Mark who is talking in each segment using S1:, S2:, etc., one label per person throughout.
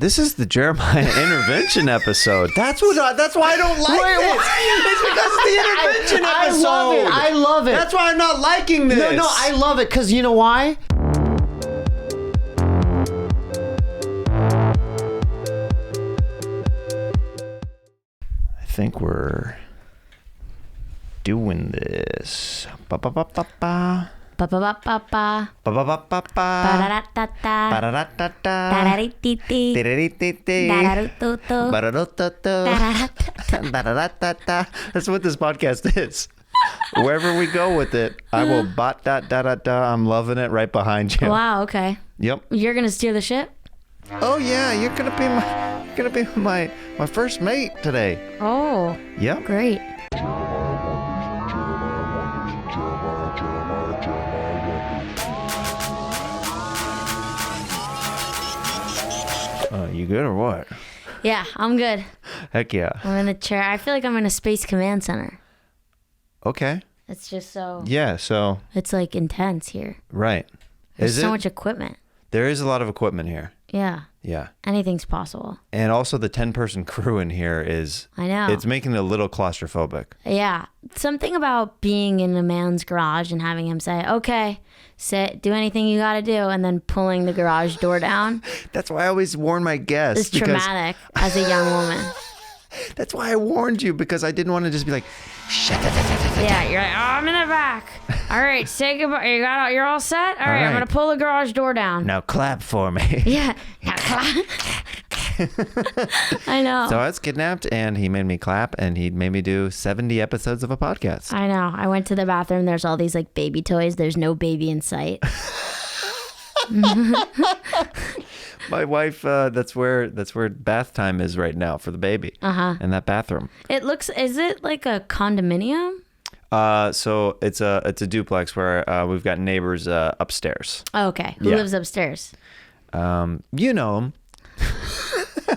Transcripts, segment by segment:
S1: This is the Jeremiah intervention episode. That's why I don't like this. It's because of the intervention episode.
S2: I love it.
S1: That's why I'm not liking this.
S2: No, I love it because you know why?
S1: I think we're doing this. Ba-ba-ba-ba-ba.
S3: Ba-ba-ba-ba-ba.
S1: Ba-ba-ba-ba-ba.
S3: Ba-da-da-da-da.
S1: Ba-da-da-da-da.
S3: Da-da-dee-dee-dee.
S1: Di-di-di-di-di.
S3: Da-da-do-do-do.
S1: Ba-da-do-do-do. Da-da-da-da-da. That's what this podcast is. Wherever we go with it, I will da-da-da-da. I'm loving it right behind you.
S3: Wow, okay.
S1: Yep.
S3: You're going to steer the ship?
S1: Oh yeah, you're gonna be my first mate today.
S3: Oh.
S1: Yep.
S3: Great.
S1: You good or what?
S3: Yeah, I'm good.
S1: Heck yeah.
S3: I'm in the chair. I feel like I'm in a space command center.
S1: Okay.
S3: It's just so...
S1: Yeah, so...
S3: It's like intense here.
S1: Right.
S3: There's so much equipment.
S1: There is a lot of equipment here.
S3: Yeah.
S1: Yeah.
S3: Anything's possible.
S1: And also the 10-person crew in here is...
S3: I know.
S1: It's making it a little claustrophobic.
S3: Yeah. Something about being in a man's garage and having him say, okay, do anything you got to do, and then pulling the garage door down.
S1: That's why I always warn my guests.
S3: It's traumatic as a young woman.
S1: That's why I warned you, because I didn't want to just be like, shut up.
S3: Yeah, you're like, oh, I'm in the back. All right, say goodbye. You're all set? All right, I'm going to pull the garage door down.
S1: Now clap for me.
S3: Yeah. Now clap. I know.
S1: So I was kidnapped, and he made me clap, and he made me do 70 episodes of a podcast.
S3: I know. I went to the bathroom. There's all these like baby toys. There's no baby in sight.
S1: My wife, that's where bath time is right now for the baby. In that bathroom.
S3: Is it like a condominium?
S1: So it's a duplex where we've got neighbors upstairs.
S3: Oh, okay. Who lives upstairs?
S1: You know him.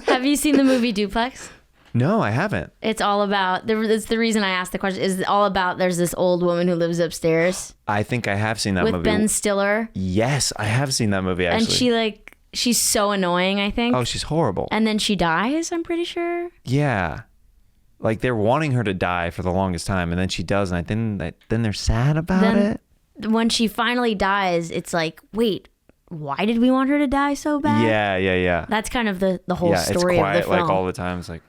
S3: Have you seen the movie Duplex?
S1: No, I haven't.
S3: It's all about, it's the reason I asked the question, is all about there's this old woman who lives upstairs.
S1: I think I have seen that movie.
S3: With Ben Stiller.
S1: Yes, I have seen that movie, actually.
S3: And she's so annoying, I think.
S1: Oh, she's horrible.
S3: And then she dies, I'm pretty sure.
S1: Yeah. Like, they're wanting her to die for the longest time, and then she does, and then they're sad about it.
S3: When she finally dies, it's like, wait, why did we want her to die so bad?
S1: Yeah.
S3: That's kind of the whole story
S1: it's quiet,
S3: of the film.
S1: like all the time. It's like,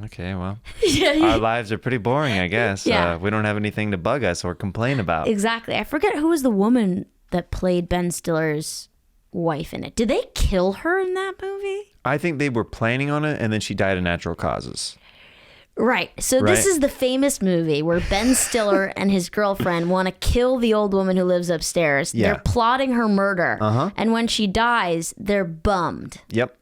S1: okay, well,
S3: yeah.
S1: Our lives are pretty boring, I guess.
S3: Yeah.
S1: We don't have anything to bug us or complain about.
S3: Exactly. I forget who was the woman that played Ben Stiller's wife in it. Did they kill her in that movie?
S1: I think they were planning on it, and then she died of natural causes.
S3: Right. So this is the famous movie where Ben Stiller and his girlfriend want to kill the old woman who lives upstairs.
S1: Yeah.
S3: They're plotting her murder. And when she dies, they're bummed.
S1: Yep.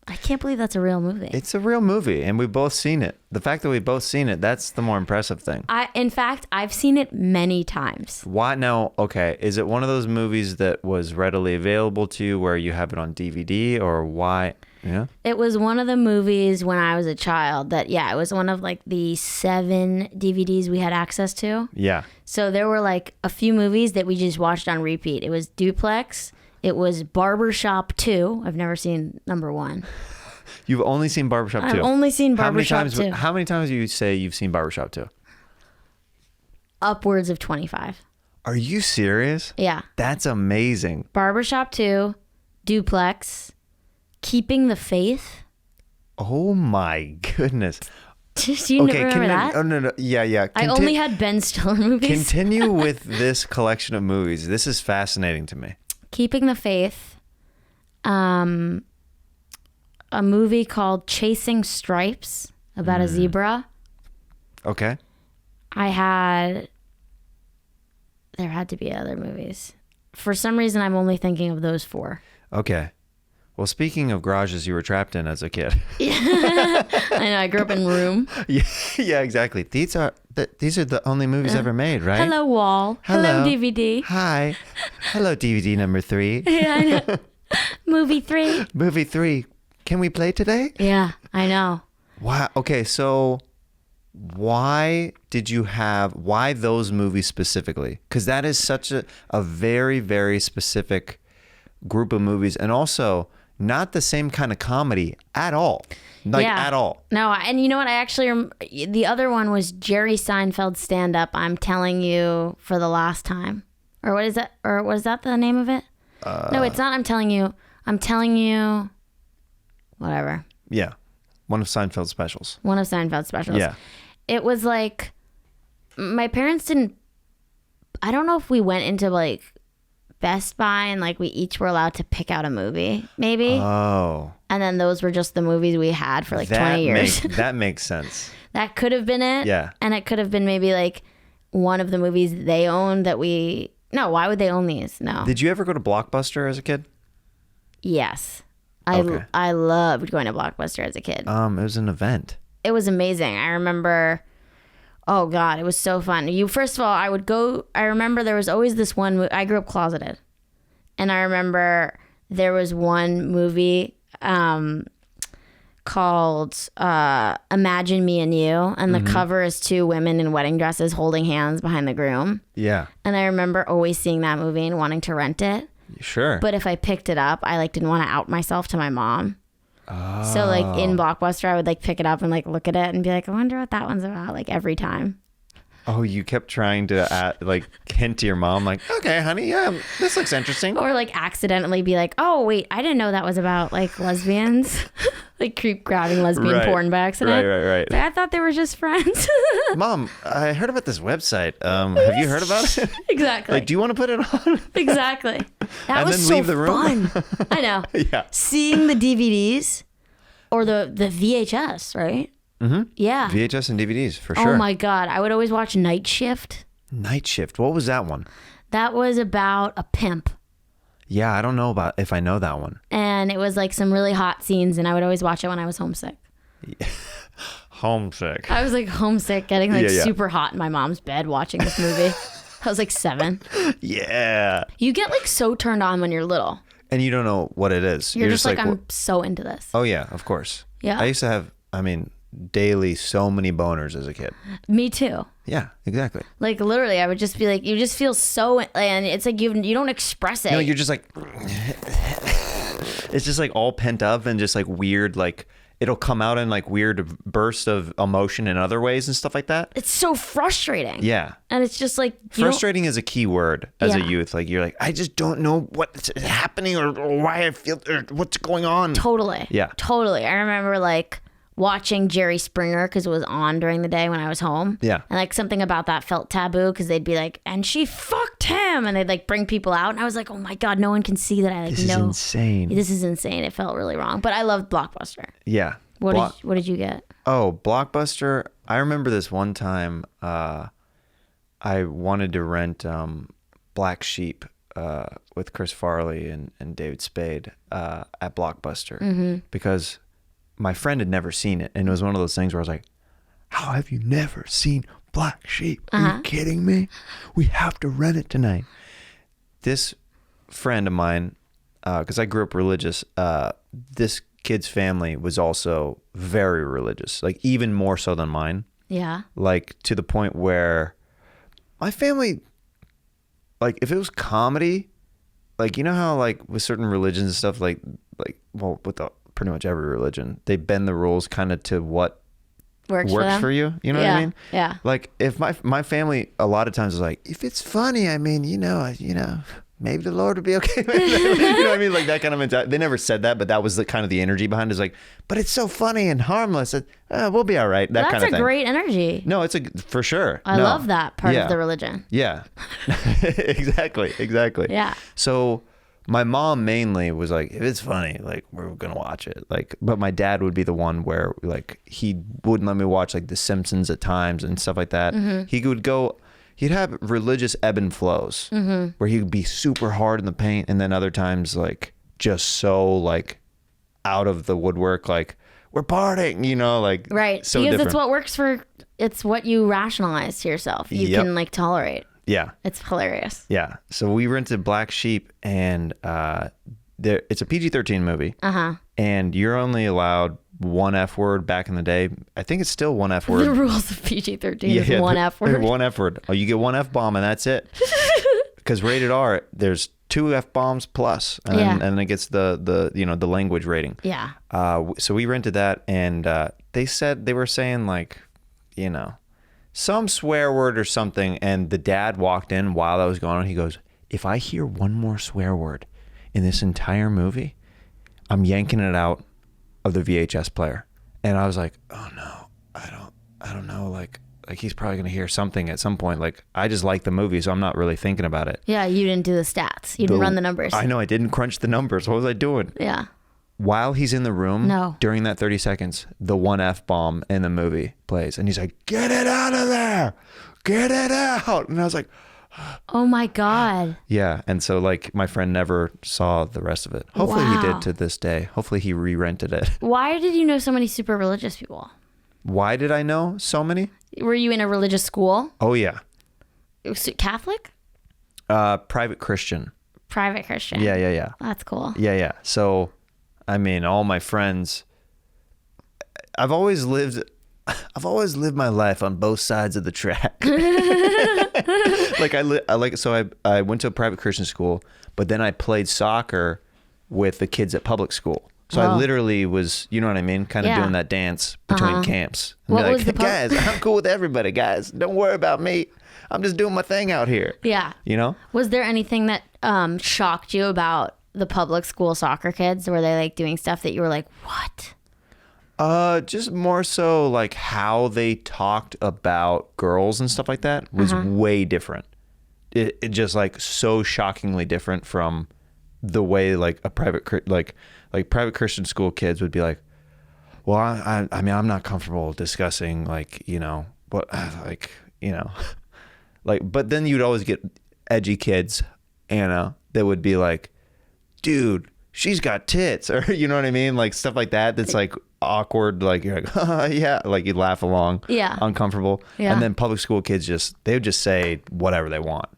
S3: I can't believe that's a real movie.
S1: It's a real movie, and we've both seen it. The fact that we've both seen it, that's the more impressive thing.
S3: In fact, I've seen it many times.
S1: Why now? Okay, is it one of those movies that was readily available to you where you have it on DVD, or why? Yeah.
S3: It was one of the movies when I was a child it was one of like the 7 DVDs we had access to.
S1: Yeah.
S3: So there were like a few movies that we just watched on repeat. It was Duplex. It was Barbershop 2. I've never seen number 1.
S1: You've only seen Barbershop 2?
S3: I've only seen Barbershop 2.
S1: How many times do you say you've seen Barbershop 2?
S3: Upwards of 25.
S1: Are you serious?
S3: Yeah.
S1: That's amazing.
S3: Barbershop 2, Duplex, Keeping the Faith.
S1: Oh my goodness.
S3: Do you remember that?
S1: Oh, no. Yeah.
S3: I only had Ben Stiller movies.
S1: Continue with this collection of movies. This is fascinating to me.
S3: Keeping the Faith. A movie called Chasing Stripes about a zebra.
S1: Okay.
S3: There had to be other movies. For some reason, I'm only thinking of those 4.
S1: Okay. Well, speaking of garages you were trapped in as a kid.
S3: I know. I grew up in Room.
S1: Yeah, exactly. These are the only movies ever made, right?
S3: Hello, Wall. Hello, DVD.
S1: Hi. Hello, DVD number 3.
S3: Yeah, I know. Movie 3.
S1: Movie 3. Can we play today?
S3: Yeah, I know.
S1: Wow. Okay, so why those movies specifically? Because that is such a very, very specific group of movies. And also, not the same kind of comedy at all. Like at all.
S3: No, and you know what? I actually the other one was Jerry Seinfeld's stand up. I'm telling you for the last time, or what is that? Or was that the name of it? No, it's not. I'm telling you. I'm telling you. Whatever.
S1: Yeah, one of Seinfeld's specials.
S3: One of Seinfeld's specials.
S1: Yeah.
S3: It was like my parents didn't. I don't know if we went into like Best Buy and like we each were allowed to pick out a movie, maybe.
S1: Oh.
S3: And then those were just the movies we had for like 20 years.
S1: That makes sense.
S3: That could have been it.
S1: Yeah.
S3: And it could have been maybe like one of the movies they owned that we... No, why would they own these? No.
S1: Did you ever go to Blockbuster as a kid?
S3: Yes.
S1: Okay.
S3: I loved going to Blockbuster as a kid.
S1: It was an event.
S3: It was amazing. I remember... Oh, God. It was so fun. First of all, I would go... I remember there was always this one... I grew up closeted. And I remember there was one movie... called Imagine Me and You, and the cover is two women in wedding dresses holding hands behind the groom.
S1: Yeah.
S3: And I remember always seeing that movie and wanting to rent it.
S1: Sure.
S3: But if I picked it up, I like didn't want to out myself to my mom. So like in Blockbuster, I would like pick it up and like look at it and be like, I wonder what that one's about, like every time.
S1: Oh, you kept trying to like hint to your mom, like, okay, honey, yeah, this looks interesting.
S3: Or like accidentally be like, oh wait, I didn't know that was about like lesbians, like creep grabbing lesbian porn by accident.
S1: Right.
S3: Like, I thought they were just friends.
S1: Mom, I heard about this website. Have you heard about it?
S3: Exactly.
S1: Like, do you want to put it on?
S3: Exactly. That
S1: And
S3: was
S1: then
S3: so
S1: leave the room?
S3: fun. I know.
S1: Yeah.
S3: Seeing the DVDs or the VHS, right?
S1: Mm-hmm.
S3: Yeah.
S1: VHS and DVDs, for sure.
S3: Oh my God. I would always watch Night Shift.
S1: Night Shift. What was that one?
S3: That was about a pimp.
S1: Yeah, I don't know if I know that one.
S3: And it was like some really hot scenes, and I would always watch it when I was homesick.
S1: Homesick.
S3: I was like homesick, getting like
S1: Yeah.
S3: super hot in my mom's bed watching this movie. I was like 7.
S1: Yeah.
S3: You get like so turned on when you're little.
S1: And you don't know what it is.
S3: You're just like I'm so into this.
S1: Oh, yeah, of course.
S3: Yeah.
S1: I used to have, daily so many boners as a kid.
S3: Me too.
S1: Yeah, exactly.
S3: Like literally, I would just be like, you just feel so, and it's like you don't express it.
S1: You know, you're just like, it's just like all pent up and just like weird, like it'll come out in like weird bursts of emotion in other ways and stuff like that.
S3: It's so frustrating.
S1: Yeah.
S3: And it's just like
S1: frustrating is a key word as a
S3: Yeah.
S1: youth. Like you're like, I just don't know what's happening or why I feel or what's going on.
S3: Totally.
S1: Yeah.
S3: Totally. I remember like watching Jerry Springer because it was on during the day when I was home.
S1: Yeah.
S3: And like something about that felt taboo because they'd be like, and she fucked him. And they'd like bring people out. And I was like, oh my God, no one can see that. I like
S1: This is insane.
S3: This is insane. It felt really wrong. But I loved Blockbuster.
S1: Yeah.
S3: What did you get?
S1: Oh, Blockbuster. I remember this one time I wanted to rent Black Sheep with Chris Farley and David Spade at Blockbuster because my friend had never seen it. And it was one of those things where I was like, how have you never seen Black Sheep? Are you kidding me? We have to rent it tonight. This friend of mine, because I grew up religious, this kid's family was also very religious, like even more so than mine.
S3: Yeah.
S1: Like to the point where my family, like if it was comedy, like you know how like with certain religions and stuff, like well with pretty much every religion, they bend the rules kind of to what works for you. You know what I mean?
S3: Yeah.
S1: Like if my family a lot of times is like, if it's funny, you know, maybe the Lord would be okay with it. You know what I mean? Like that kind of mentality. They never said that, but that was the kind of the energy behind it. Is like, but it's so funny and harmless. We'll be all right. That kind of thing.
S3: That's a great energy.
S1: No, it's for sure.
S3: I love that part of the religion.
S1: Yeah. Exactly.
S3: Yeah.
S1: So my mom mainly was like, if it's funny, like we're gonna watch it. Like, but my dad would be the one where like he wouldn't let me watch like The Simpsons at times and stuff like that. He would go. He'd have religious ebb and flows where he would be super hard in the paint, and then other times like just so like out of the woodwork, like we're partying, you know, like
S3: right.
S1: So
S3: because
S1: different.
S3: it's what works it's what you rationalize to yourself. You can like tolerate.
S1: Yeah.
S3: It's hilarious.
S1: Yeah. So we rented Black Sheep, and it's a PG-13 movie. And you're only allowed one F word back in the day. I think it's still one F word.
S3: The rules of PG-13 is one F word.
S1: One F word. Oh, you get one F bomb and that's it. Because rated R, there's 2 F-bombs plus, and it gets the the language rating.
S3: Yeah.
S1: So we rented that, and they were saying like, some swear word or something, and the dad walked in while that was going on. He goes, "If I hear one more swear word in this entire movie, I'm yanking it out of the VHS player." And I was like, "Oh no, I don't know, like he's probably gonna hear something at some point. Like, I just like the movie, so I'm not really thinking about it."
S3: Yeah, you didn't do the stats. You didn't run the numbers.
S1: I know, I didn't crunch the numbers. What was I doing?
S3: Yeah.
S1: While he's in the room,
S3: No.
S1: during that 30 seconds, the one F-bomb in the movie plays, and he's like, "Get it out of there! Get it out!" And I was like,
S3: Oh my God.
S1: yeah. And so like my friend never saw the rest of it. Hopefully he
S3: Wow.
S1: did to this day. Hopefully he re-rented it.
S3: Why did you know so many super religious people?
S1: Why did I know so many?
S3: Were you in a religious school?
S1: Oh yeah.
S3: Catholic?
S1: Private Christian.
S3: Private Christian?
S1: Yeah.
S3: That's cool.
S1: Yeah. So, I mean, all my friends, I've always lived my life on both sides of the track. Like I went to a private Christian school, but then I played soccer with the kids at public school. So I literally was, you know what I mean? Kind of doing that dance between camps. And
S3: What
S1: be
S3: was the
S1: guys, I'm cool with everybody, guys. Don't worry about me. I'm just doing my thing out here.
S3: Yeah.
S1: You know?
S3: Was there anything that shocked you about the public school soccer kids? Were they like doing stuff that you were like, what?
S1: Just more so like how they talked about girls and stuff like that was way different. It just like so shockingly different from the way like a private private Christian school kids would be like, well, I mean, I'm not comfortable discussing like, what, like, like, but then you'd always get edgy kids, Anna, that would be like, dude, she's got tits, or you know what I mean? Like stuff like that. That's like awkward. Like you're like, yeah, like you laugh along.
S3: Yeah.
S1: Uncomfortable.
S3: Yeah.
S1: And then public school kids they would just say whatever they want.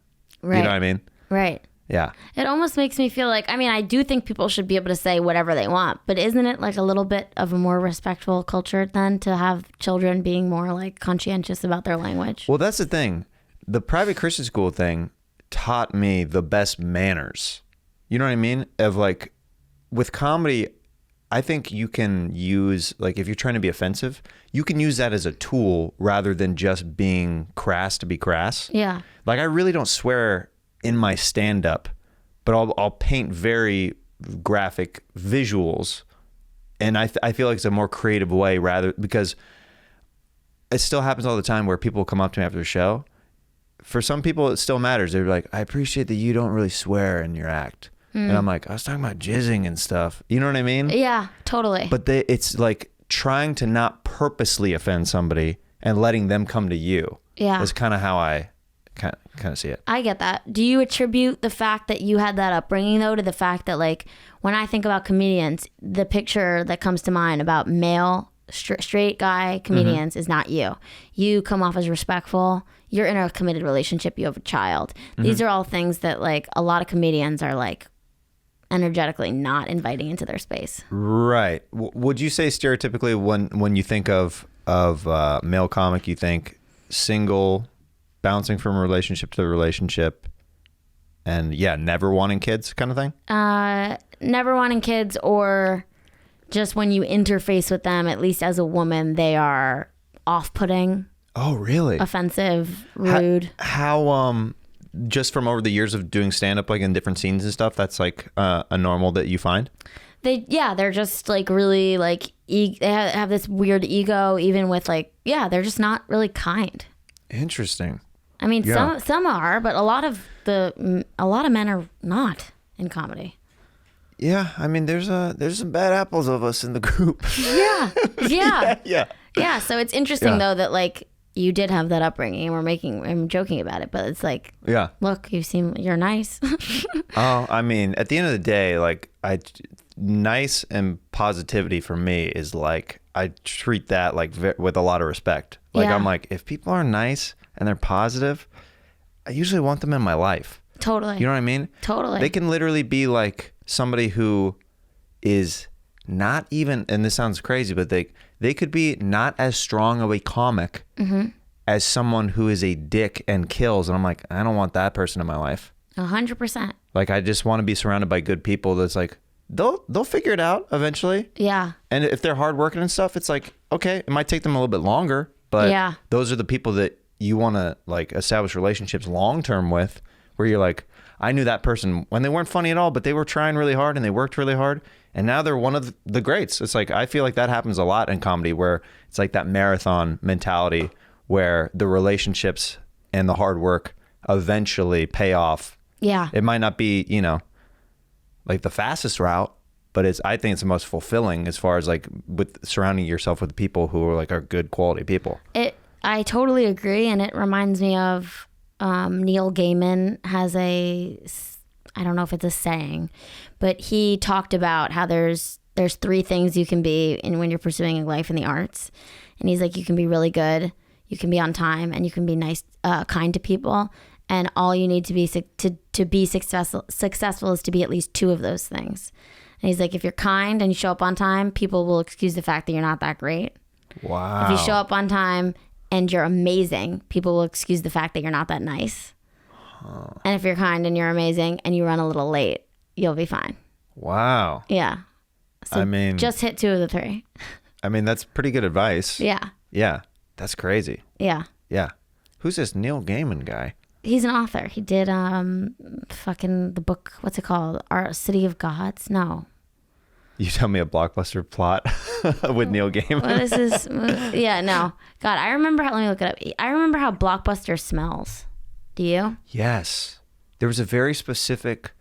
S3: Right.
S1: You know what I mean?
S3: Right.
S1: Yeah.
S3: It almost makes me feel like, I mean, I do think people should be able to say whatever they want, but isn't it like a little bit of a more respectful culture then to have children being more like conscientious about their language?
S1: Well, that's the thing. The private Christian school thing taught me the best manners. You know what I mean? Of like, with comedy, I think you can use, like, if you're trying to be offensive, you can use that as a tool rather than just being crass to be crass.
S3: Yeah.
S1: Like, I really don't swear in my stand-up, but I'll paint very graphic visuals, and I feel like it's a more creative way because it still happens all the time where people come up to me after the show. For some people, it still matters. They're like, I appreciate that you don't really swear in your act. And I'm like, I was talking about jizzing and stuff. You know what I mean?
S3: Yeah, totally.
S1: But it's like trying to not purposely offend somebody and letting them come to you.
S3: Yeah.
S1: Is kind of how I kind of see it.
S3: I get that. Do you attribute the fact that you had that upbringing though to the fact that, like, when I think about comedians, the picture that comes to mind about male straight guy comedians is not you. You come off as respectful. You're in a committed relationship. You have a child. These are all things that like a lot of comedians are like energetically not inviting into their space.
S1: Right. Would you say stereotypically when you think of male comic, you think single, bouncing from relationship to relationship, and never wanting kids kind of thing?
S3: Never wanting kids, or just when you interface with them, at least as a woman, they are off-putting. Oh, really? Offensive, rude.
S1: How just from over the years of doing stand-up, like in different scenes and stuff, that's like a normal that you find?
S3: They're just like really like they have this weird ego, even with like they're just not really kind.
S1: Interesting.
S3: I mean, some are, but a lot of men are not in comedy.
S1: Yeah, I mean, there's some bad apples of us in the group.
S3: Yeah. So it's interesting though that like you did have that upbringing, and I'm joking about it, but it's like, look, you're nice.
S1: Oh, I mean, at the end of the day, like nice and positivity for me is like, I treat that like with a lot of respect. Like I'm like, if people are nice and they're positive, I usually want them in my life.
S3: Totally.
S1: You know what I mean?
S3: Totally.
S1: They can literally be like somebody who is not even, and this sounds crazy, but they could be not as strong of a comic as someone who is a dick and kills. And I'm like, I don't want that person in my life.
S3: 100%.
S1: Like, I just want to be surrounded by good people. That's like, they'll figure it out eventually.
S3: Yeah.
S1: And if they're hardworking and stuff, it's like, okay, it might take them a little bit longer, but those are the people that you want to like establish relationships long-term with, where you're like, I knew that person when they weren't funny at all, but they were trying really hard and they worked really hard. And now they're one of the greats. It's like, I feel like that happens a lot in comedy, where it's like that marathon mentality where the relationships and the hard work eventually pay off.
S3: Yeah.
S1: It might not be, you know, like the fastest route, but I think it's the most fulfilling as far as like with surrounding yourself with people who are like are good quality people.
S3: I totally agree, and it reminds me of Neil Gaiman has I don't know if it's a saying, but he talked about how there's 3 things you can be when you're pursuing a life in the arts, and he's like, you can be really good, you can be on time, and you can be nice, kind to people, and all you need to be successful is to be at least 2 of those things. And he's like, if you're kind and you show up on time, people will excuse the fact that you're not that great.
S1: Wow.
S3: If you show up on time and you're amazing, people will excuse the fact that you're not that nice. And if you're kind and you're amazing and you run a little late, you'll be fine.
S1: Wow.
S3: Yeah. So
S1: I mean,
S3: just hit 2 of the 3.
S1: I mean, that's pretty good advice.
S3: Yeah.
S1: Yeah. That's crazy.
S3: Yeah.
S1: Yeah. Who's this Neil Gaiman guy?
S3: He's an author. He did fucking the book, what's it called? Our City of Gods? No.
S1: You tell me a Blockbuster plot with Neil Gaiman.
S3: What is this? Yeah, no. God, I remember let me look it up. I remember how Blockbuster smells. Do you?
S1: Yes. There was a very specific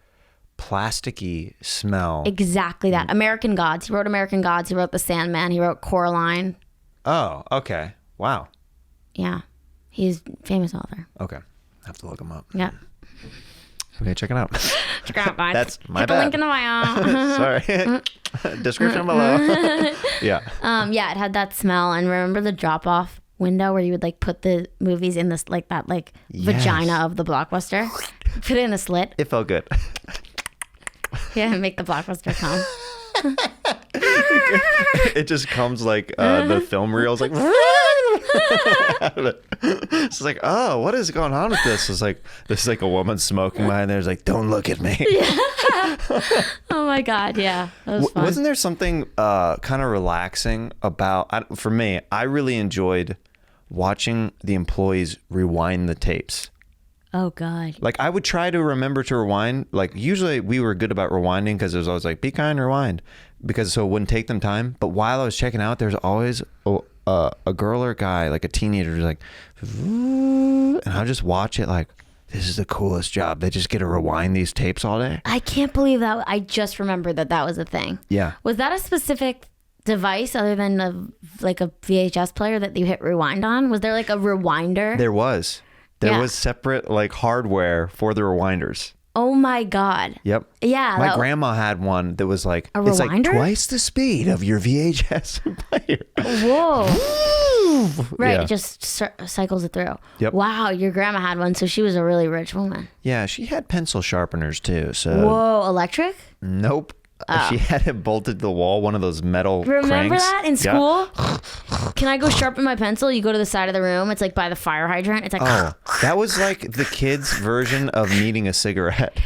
S1: plasticky smell.
S3: Exactly that. American Gods. He wrote American Gods. He wrote The Sandman. He wrote Coraline.
S1: Oh, okay. Wow.
S3: Yeah. He's a famous author.
S1: Okay. I have to look him up.
S3: Yeah.
S1: Okay, check it out.
S3: Check it out, guys.
S1: That's my
S3: Hit the
S1: bad.
S3: link in the bio.
S1: Sorry. Description below. Yeah.
S3: Yeah, it had that smell. And remember the drop-off window where you would like put the movies in this like that like vagina of the Blockbuster? Put it in a slit.
S1: It felt good.
S3: Yeah, and make the Blockbuster come.
S1: It just comes like the film reels like it's like, oh, what is going on with this? It's like there's like a woman smoking behind there. It's like, don't look at me.
S3: Yeah. Oh my God, yeah. That was fun.
S1: Wasn't there something kind of relaxing about, for me, I really enjoyed watching the employees rewind the tapes.
S3: Oh God.
S1: Like I would try to remember to rewind. Like usually we were good about rewinding because it was always like, be kind, rewind, because so it wouldn't take them time. But while I was checking out, there's always a girl or a guy, like a teenager, who's like, and I'll just watch it like, this is the coolest job. They just get to rewind these tapes all day.
S3: I can't believe that. I just remembered that was a thing.
S1: Yeah.
S3: Was that a specific device other than a VHS player that you hit rewind on? Was there like a rewinder?
S1: There was. There was separate like hardware for the rewinders.
S3: Oh my God.
S1: Yep.
S3: Yeah.
S1: My grandma had one that was like,
S3: a
S1: it's
S3: rewinder?
S1: like twice the speed of your VHS player.
S3: Whoa. Right.
S1: Yeah.
S3: It just cycles it through.
S1: Yep.
S3: Wow. Your grandma had one. So she was a really rich woman.
S1: Yeah. She had pencil sharpeners too. So
S3: whoa. Electric?
S1: Nope. She had it bolted to the wall, one of those metal
S3: Remember
S1: cranks.
S3: that in
S1: Yeah.
S3: school? Can I go sharpen my pencil? You go to the side of the room. It's like by the fire hydrant. It's like,
S1: Oh, that was like the kids' version of needing a cigarette.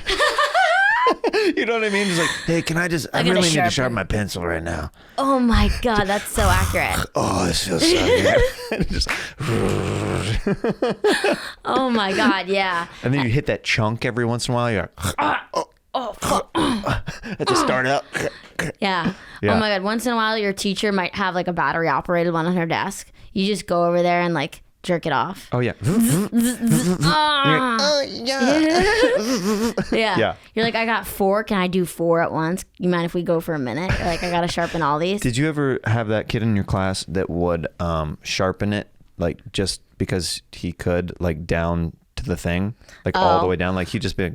S1: You know what I mean? It's like, hey, can I
S3: gotta
S1: really need to
S3: sharpen.
S1: sharpen my pencil right now.
S3: oh my God, that's so accurate.
S1: Oh, this feels so good. Just,
S3: Oh my God, yeah.
S1: and then you hit that chunk every once in a while. You're like,
S3: Oh, fuck.
S1: I just start out.
S3: Yeah.
S1: Yeah.
S3: Oh my God, once in a while your teacher might have like a battery operated one on her desk. You just go over there and like jerk it off.
S1: Oh, yeah.
S3: Ah.
S1: Oh, yeah.
S3: Yeah.
S1: Yeah.
S3: You're like, I got 4. Can I do 4 at once? You mind if we go for a minute? You're like, I got to sharpen all these.
S1: Did you ever have that kid in your class that would sharpen it, like just because he could, like down to the thing, like all the way down? Like he'd just be like,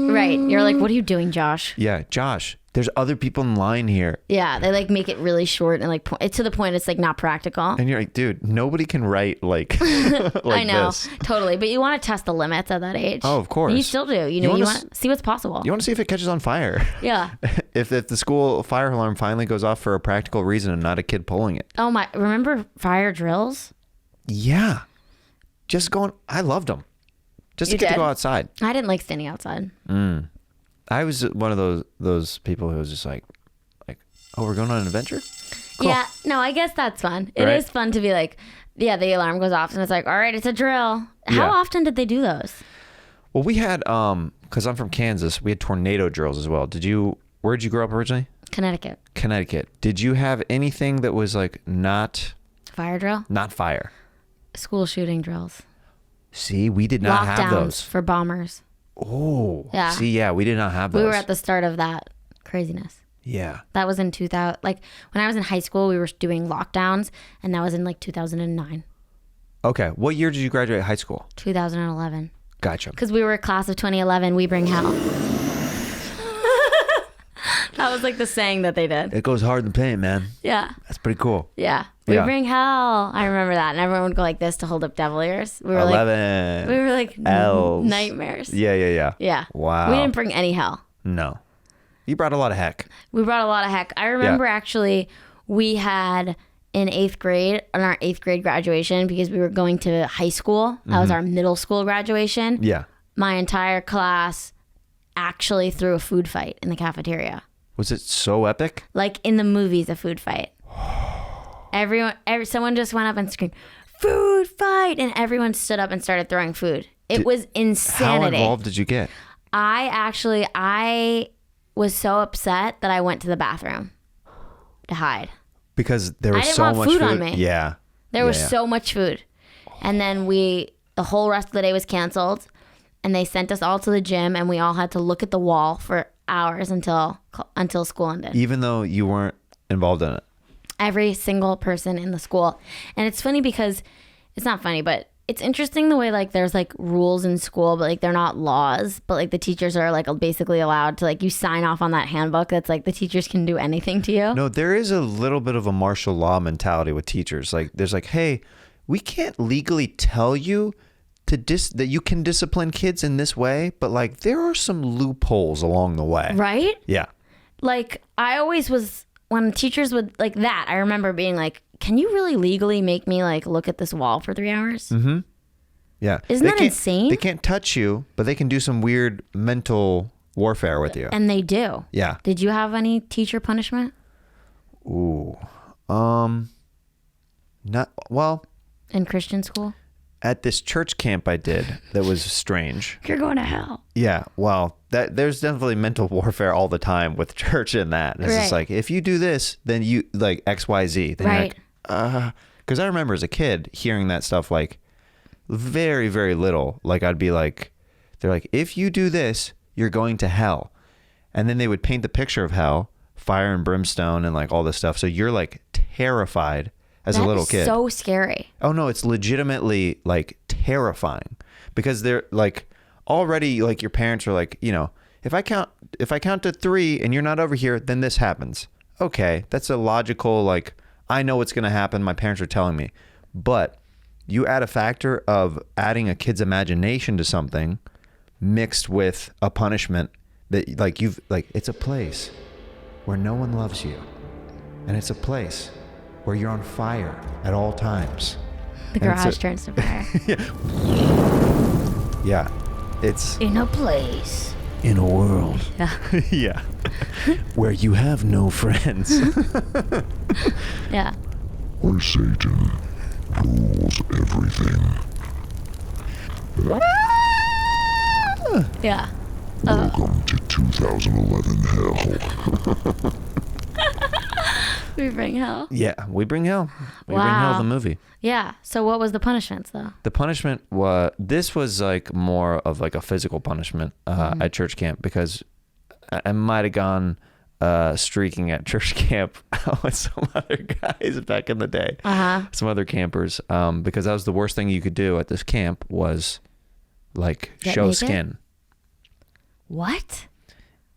S3: Right. You're like, what are you doing, Josh?
S1: yeah, Josh, there's other people in line here.
S3: Yeah. They like make it really short and like it's to the point it's like not practical.
S1: And you're like, dude, nobody can write like, like
S3: I know.
S1: this.
S3: Totally. But you want to test the limits at that age.
S1: Oh, of course.
S3: And you still do. You
S1: wanna
S3: want to see what's possible.
S1: You want to see if it catches on fire.
S3: Yeah.
S1: If the school fire alarm finally goes off for a practical reason and not a kid pulling it.
S3: Oh my, remember fire drills?
S1: Yeah. Just going, I loved them. just
S3: You
S1: to get to
S3: did?
S1: go outside.
S3: I didn't like standing outside.
S1: I was one of those people who was just like, oh, we're going on an adventure? Cool.
S3: Yeah, no, I guess that's fun. It
S1: Right?
S3: is fun to be like, yeah, the alarm goes off and it's like, all right, it's a drill. How
S1: Yeah.
S3: often did they do those?
S1: Well, we had, because I'm from Kansas, we had tornado drills as well. Where did you grow up originally?
S3: Connecticut.
S1: Connecticut. Did you have anything that was like not
S3: Fire drill?
S1: fire?
S3: School shooting drills.
S1: See, we did not
S3: Lockdowns
S1: have those.
S3: for bombers.
S1: Oh,
S3: Yeah.
S1: See, yeah, we did not have those.
S3: We were at the start of that craziness.
S1: Yeah.
S3: That was in 2000. Like when I was in high school, we were doing lockdowns, and that was in like 2009,
S1: Okay. What year did you graduate high school?
S3: 2011.
S1: Gotcha.
S3: Because we were a class of 2011. We bring hell. That was like the saying that they did.
S1: It goes hard in the paint, man.
S3: Yeah.
S1: That's pretty cool.
S3: Yeah. We
S1: Yeah.
S3: bring hell. I remember that. And everyone would go like this to hold up devil ears. We were
S1: 11.
S3: like
S1: L's.
S3: nightmares.
S1: Yeah.
S3: Yeah.
S1: Wow.
S3: We didn't bring any hell.
S1: No. You brought a lot of heck.
S3: We brought a lot of heck. I remember actually we had in 8th grade, on our 8th grade graduation, because we were going to high school. That was our middle school graduation.
S1: Yeah.
S3: My entire class actually threw a food fight in the cafeteria.
S1: Was it so epic?
S3: Like in the movies, a food fight. Someone just went up and screamed, "Food fight!" And everyone stood up and started throwing food. It was insanity.
S1: How involved did you get?
S3: I was so upset that I went to the bathroom to hide.
S1: Because there was
S3: I didn't
S1: so
S3: want
S1: much
S3: food on me.
S1: Yeah.
S3: There was
S1: Yeah.
S3: so much food. And then the whole rest of the day was canceled. And they sent us all to the gym, and we all had to look at the wall for hours until school ended.
S1: Even though you weren't involved in it.
S3: Every single person in the school. And it's funny because it's not funny, but it's interesting the way like there's like rules in school, but like they're not laws, but like the teachers are like basically allowed to like you sign off on that handbook that's like the teachers can do anything to you.
S1: No, there is a little bit of a martial law mentality with teachers. Like there's like, hey, we can't legally tell you that you can discipline kids in this way, but like there are some loopholes along the way.
S3: Right?
S1: Yeah.
S3: Like I always was when teachers would like that, I remember being like, can you really legally make me like look at this wall for 3 hours?
S1: Mm-hmm. Yeah.
S3: Isn't that insane?
S1: They can't touch you, but they can do some weird mental warfare with you.
S3: And they do.
S1: Yeah.
S3: Did you have any teacher punishment?
S1: Ooh. Not well,
S3: In Christian school?
S1: at this church camp I did that was strange.
S3: You're going to hell.
S1: Yeah, well, there's definitely mental warfare all the time with church and that. It's just
S3: Right.
S1: like, if you do this, then you like XYZ. Then
S3: Right.
S1: you're like, because I remember as a kid hearing that stuff like very, very little. Like I'd be like, they're like, if you do this, you're going to hell. And then they would paint the picture of hell, fire and brimstone and like all this stuff. So you're like terrified as a little kid.
S3: So scary.
S1: Oh no, it's legitimately like terrifying because they're like already like your parents are like, you know, if I count to 3 and you're not over here, then this happens. Okay, that's a logical like I know what's going to happen. My parents are telling me. But you add a factor of adding a kid's imagination to something mixed with a punishment that like it's a place where no one loves you. And it's a place where you're on fire at all times.
S3: The garage turns to fire.
S1: Yeah. It's
S3: In a place.
S1: in a world.
S3: Yeah.
S1: Yeah. Where you have no friends.
S3: Yeah.
S4: Where Satan rules everything.
S3: Yeah.
S4: Welcome to 2011 Hell.
S3: We bring hell.
S1: Yeah, we bring hell. We bring hell,
S3: Wow.
S1: the movie.
S3: Yeah. So what was the punishments though?
S1: The punishment this was like more of like a physical punishment at church camp because I might have gone streaking at church camp with some other guys back in the day. Some other campers because that was the worst thing you could do at this camp was like
S3: Get
S1: show
S3: naked?
S1: skin.
S3: What?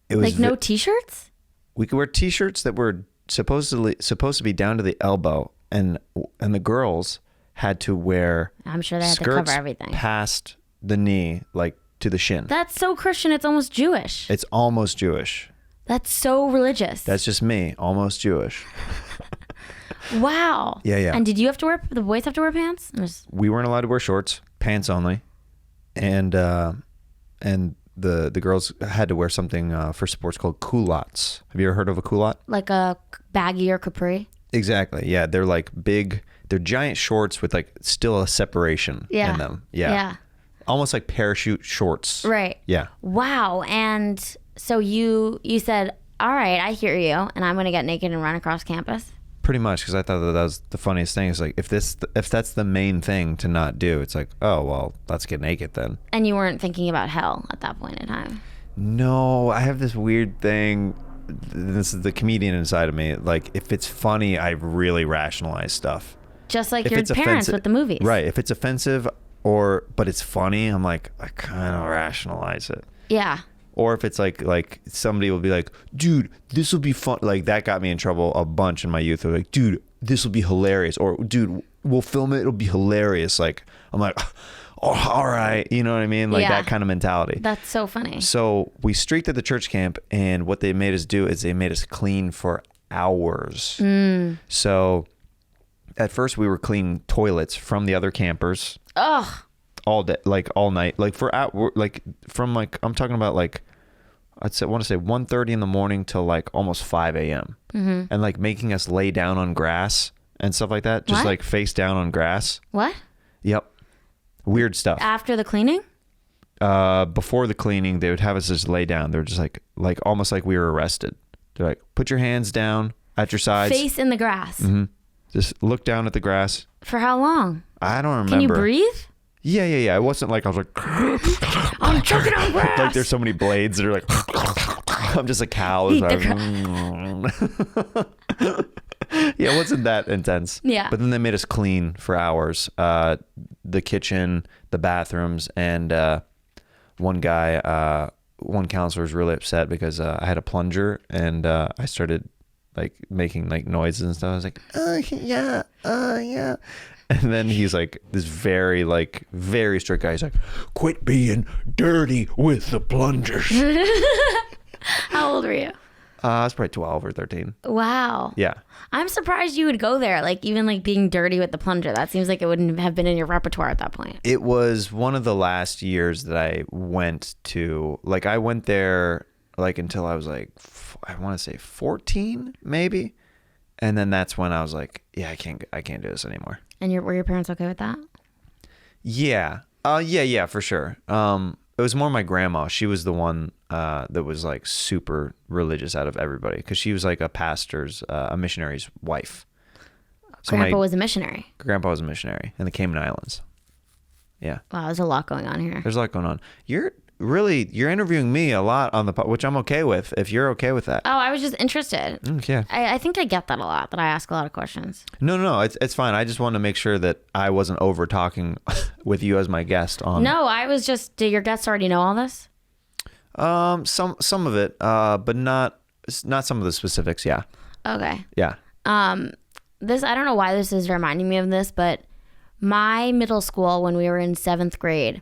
S1: It was
S3: Like no t-shirts?
S1: we could wear t-shirts that were supposed to be down to the elbow and the girls had to wear
S3: I'm sure they had to
S1: skirts
S3: cover everything.
S1: past the knee like to the shin.
S3: That's so Christian. It's almost Jewish.
S1: It's almost Jewish.
S3: That's so religious.
S1: That's just me, almost Jewish.
S3: Wow.
S1: Yeah.
S3: And did you have to wear, the boys have to wear pants?
S1: We weren't allowed to wear shorts, pants only. and the girls had to wear something for sports called culottes. Have you ever heard of a culotte?
S3: Like a baggy or capri?
S1: Exactly. Yeah, they're like big. They're giant shorts with like still a separation in them. Yeah. Almost like parachute shorts.
S3: Right.
S1: Yeah.
S3: Wow. And so you said, all right, I hear you, and I'm going to get naked and run across campus?
S1: Pretty much, because I thought that was the funniest thing. Is like, if that's the main thing to not do, it's like, oh, well, let's get naked then.
S3: And you weren't thinking about hell at that point in time?
S1: No, I have this weird thing. This is the comedian inside of me. Like, if it's funny, I really rationalize stuff.
S3: Just like
S1: If
S3: your
S1: it's
S3: parents
S1: offensive-
S3: with the movies.
S1: Right. If it's offensive but it's funny, I'm like, I kind of rationalize it.
S3: Yeah.
S1: Or if it's like somebody will be like, dude, this will be fun. Like, that got me in trouble a bunch in my youth. They're like, dude, this will be hilarious. Or, dude, we'll film it. It'll be hilarious. Like, I'm like, oh, all right. You know what I mean? Like that kind of mentality.
S3: That's so funny.
S1: So we streaked at the church camp, and what they made us do is they made us clean for hours. So at first we were cleaning toilets from the other campers.
S3: Ugh.
S1: All day, like all night, like from I'm talking about like want to say 1:30 in the morning till like almost 5 a.m. And like making us lay down on grass and stuff like that, just
S3: What?
S1: like face down on grass.
S3: What?
S1: Yep, weird stuff.
S3: After the cleaning?
S1: Before the cleaning, they would have us just lay down. They're just like almost like we were arrested. They're like, put your hands down at your sides.
S3: Face in the grass.
S1: Just look down at the grass.
S3: For how long?
S1: I don't remember.
S3: Can you breathe?
S1: Yeah. It wasn't like I was like,
S3: I'm choking on grass.
S1: like there's so many blades that are like, I'm just a cow.
S3: Eat
S1: It's
S3: the
S1: like, yeah, it wasn't that intense.
S3: Yeah.
S1: But then they made us clean for hours. The kitchen, the bathrooms, and one counselor was really upset because I had a plunger and I started like making like noises and stuff. I was like, yeah. And then he's like this very strict guy. He's like, quit being dirty with the plungers.
S3: How old were you?
S1: I was probably 12 or 13.
S3: Wow.
S1: Yeah.
S3: I'm surprised you would go there. Like, even like being dirty with the plunger. That seems like it wouldn't have been in your repertoire at that point.
S1: It was one of the last years that I went to, like, I went there like until I was like, I want to say 14 maybe. And then that's when I was like, yeah, I can't do this anymore.
S3: And were your parents okay with that?
S1: Yeah. Yeah, for sure. It was more my grandma. She was the one that was like super religious out of everybody because she was like a missionary's wife. So
S3: Grandpa was a missionary.
S1: Grandpa was a missionary in the Cayman Islands. Yeah.
S3: Wow, there's a lot going on here.
S1: There's a lot going on. You're interviewing me a lot on the which I'm okay with if you're okay with that.
S3: Oh, I was just interested.
S1: Yeah.
S3: I think I get that a lot, that I ask a lot of questions.
S1: No, it's fine. I just wanted to make sure that I wasn't over talking with you as my guest on.
S3: No, I was just, do your guests already know all this?
S1: Some of it, but not some of the specifics. Yeah.
S3: Okay.
S1: Yeah.
S3: This, I don't know why this is reminding me of this, but my middle school, when we were in 7th grade,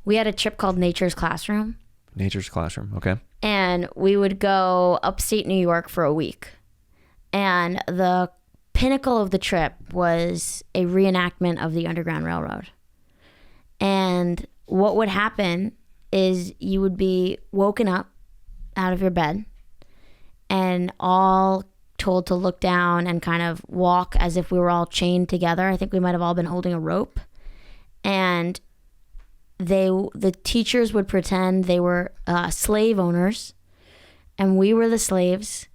S3: we had a trip called Nature's Classroom.
S1: Nature's Classroom. Okay.
S3: And we would go upstate New York for a week. And the pinnacle of the trip was a reenactment of the Underground Railroad. And what would happen is you would be woken up out of your bed and all told to look down and kind of walk as if we were all chained together. I think we might have all been holding a rope. And the teachers would pretend they were slave owners and we were the slaves,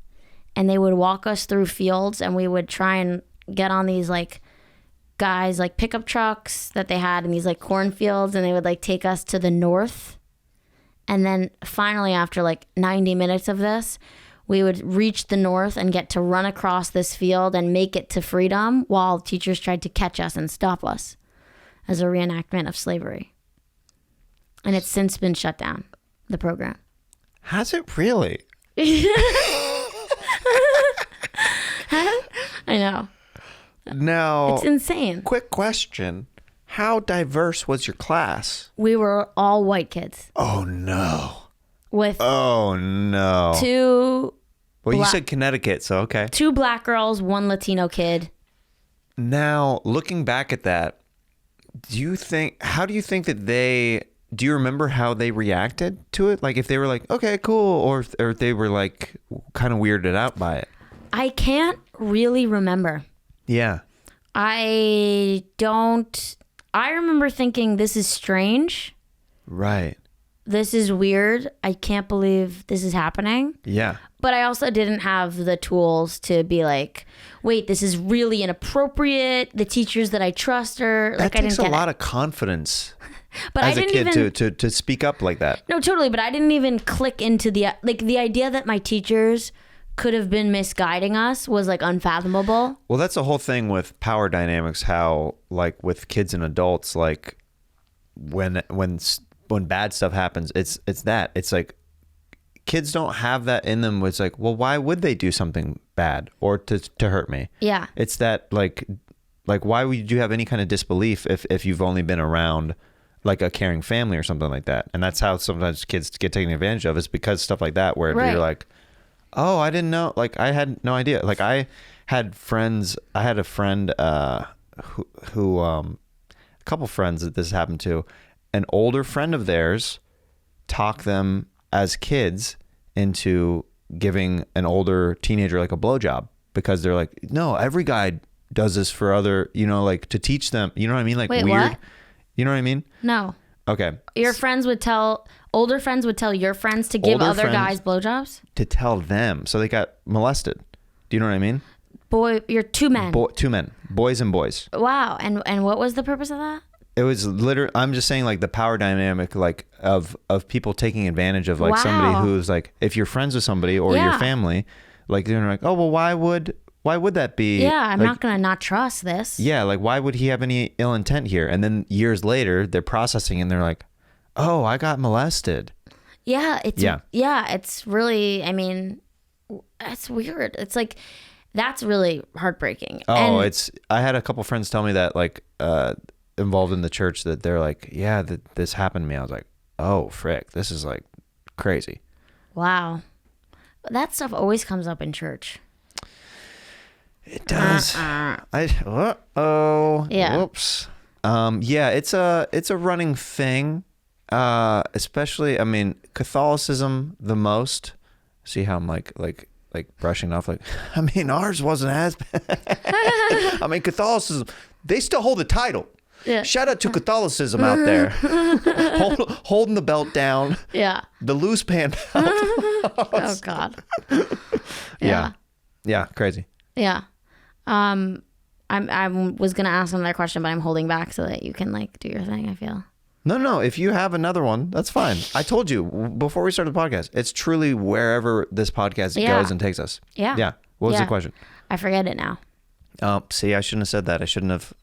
S3: and they would walk us through fields, and we would try and get on these like guys like pickup trucks that they had in these like cornfields, and they would like take us to the north. And then finally, after like 90 minutes of this, we would reach the north and get to run across this field and make it to freedom while teachers tried to catch us and stop us as a reenactment of slavery. And it's since been shut down, the program.
S1: Has it really?
S3: I know.
S1: Now,
S3: It's insane.
S1: quick question. How diverse was your class?
S3: We were all white kids
S1: Oh, no.
S3: with
S1: Oh, no.
S3: two
S1: Well, you
S3: black-
S1: said Connecticut, so okay.
S3: 2 black girls, 1 Latino kid.
S1: Now, looking back at that, How do you think that do you remember how they reacted to it? Like if they were like, okay, cool, or if they were like kind of weirded out by it?
S3: I can't really remember.
S1: Yeah.
S3: I remember thinking, this is strange.
S1: Right.
S3: This is weird. I can't believe this is happening.
S1: Yeah.
S3: But I also didn't have the tools to be like, wait, this is really inappropriate. The teachers that I trust are like,
S1: That takes a lot of confidence
S3: but
S1: as
S3: I
S1: a
S3: didn't
S1: kid to speak up like that.
S3: No, totally. But I didn't even click into the idea that my teachers could have been misguiding us was like unfathomable.
S1: Well, that's the whole thing with power dynamics, how like with kids and adults, like when bad stuff happens, it's like kids don't have that in them. It's like, well, why would they do something bad or to hurt me?
S3: Yeah.
S1: It's that like why would you have any kind of disbelief if you've only been around like a caring family or something like that? And that's how sometimes kids get taken advantage of, is because stuff like that where
S3: Right.
S1: you're like, oh, I didn't know. Like I had no idea. Like I had a friend who a couple friends that this happened to. An older friend of theirs talked them as kids into giving an older teenager like a blowjob, because they're like, no, every guy does this for other, like to teach them, you know what I mean? Like
S3: Wait,
S1: weird.
S3: what?
S1: You know what I mean?
S3: No.
S1: Okay.
S3: Older friends would tell your friends to give
S1: Older
S3: other
S1: friends-
S3: guys blowjobs?
S1: To tell them. So they got molested. Do you know what I mean?
S3: Boy, you're two men.
S1: Two men, boys and boys.
S3: Wow. And what was the purpose of that?
S1: It was literally, I'm just saying like the power dynamic, like of people taking advantage of like
S3: Wow.
S1: somebody who's like, if you're friends with somebody or your
S3: Yeah.
S1: family, like they're like, oh, well, why would that be?
S3: Yeah, I'm
S1: like,
S3: not going to not trust this.
S1: Yeah. Like, why would he have any ill intent here? And then years later they're processing and they're like, oh, I got molested.
S3: Yeah, it's really, I mean, that's weird. It's like, that's really heartbreaking.
S1: Oh,
S3: And
S1: I had a couple friends tell me that like, involved in the church, that they're like, yeah, this happened to me. I was like, oh, frick, this is like crazy.
S3: wow. That stuff always comes up in church.
S1: It does.
S3: Yeah.
S1: Whoops. Yeah, it's a running thing. Especially, I mean, Catholicism the most. See how I'm like brushing off, like, I mean, ours wasn't as bad. I mean, Catholicism, they still hold the title.
S3: Yeah.
S1: Shout out to Catholicism out there. Holding the belt down.
S3: Yeah.
S1: The loose pant belt.
S3: Oh, God.
S1: Yeah. Yeah, crazy.
S3: Yeah. I was going to ask another question, but I'm holding back so that you can like do your thing, I feel.
S1: No. If you have another one, that's fine. I told you before we started the podcast, it's truly wherever this podcast goes and takes us.
S3: Yeah.
S1: Yeah. What was the question?
S3: I forget it now.
S1: See, I shouldn't have said that. I shouldn't have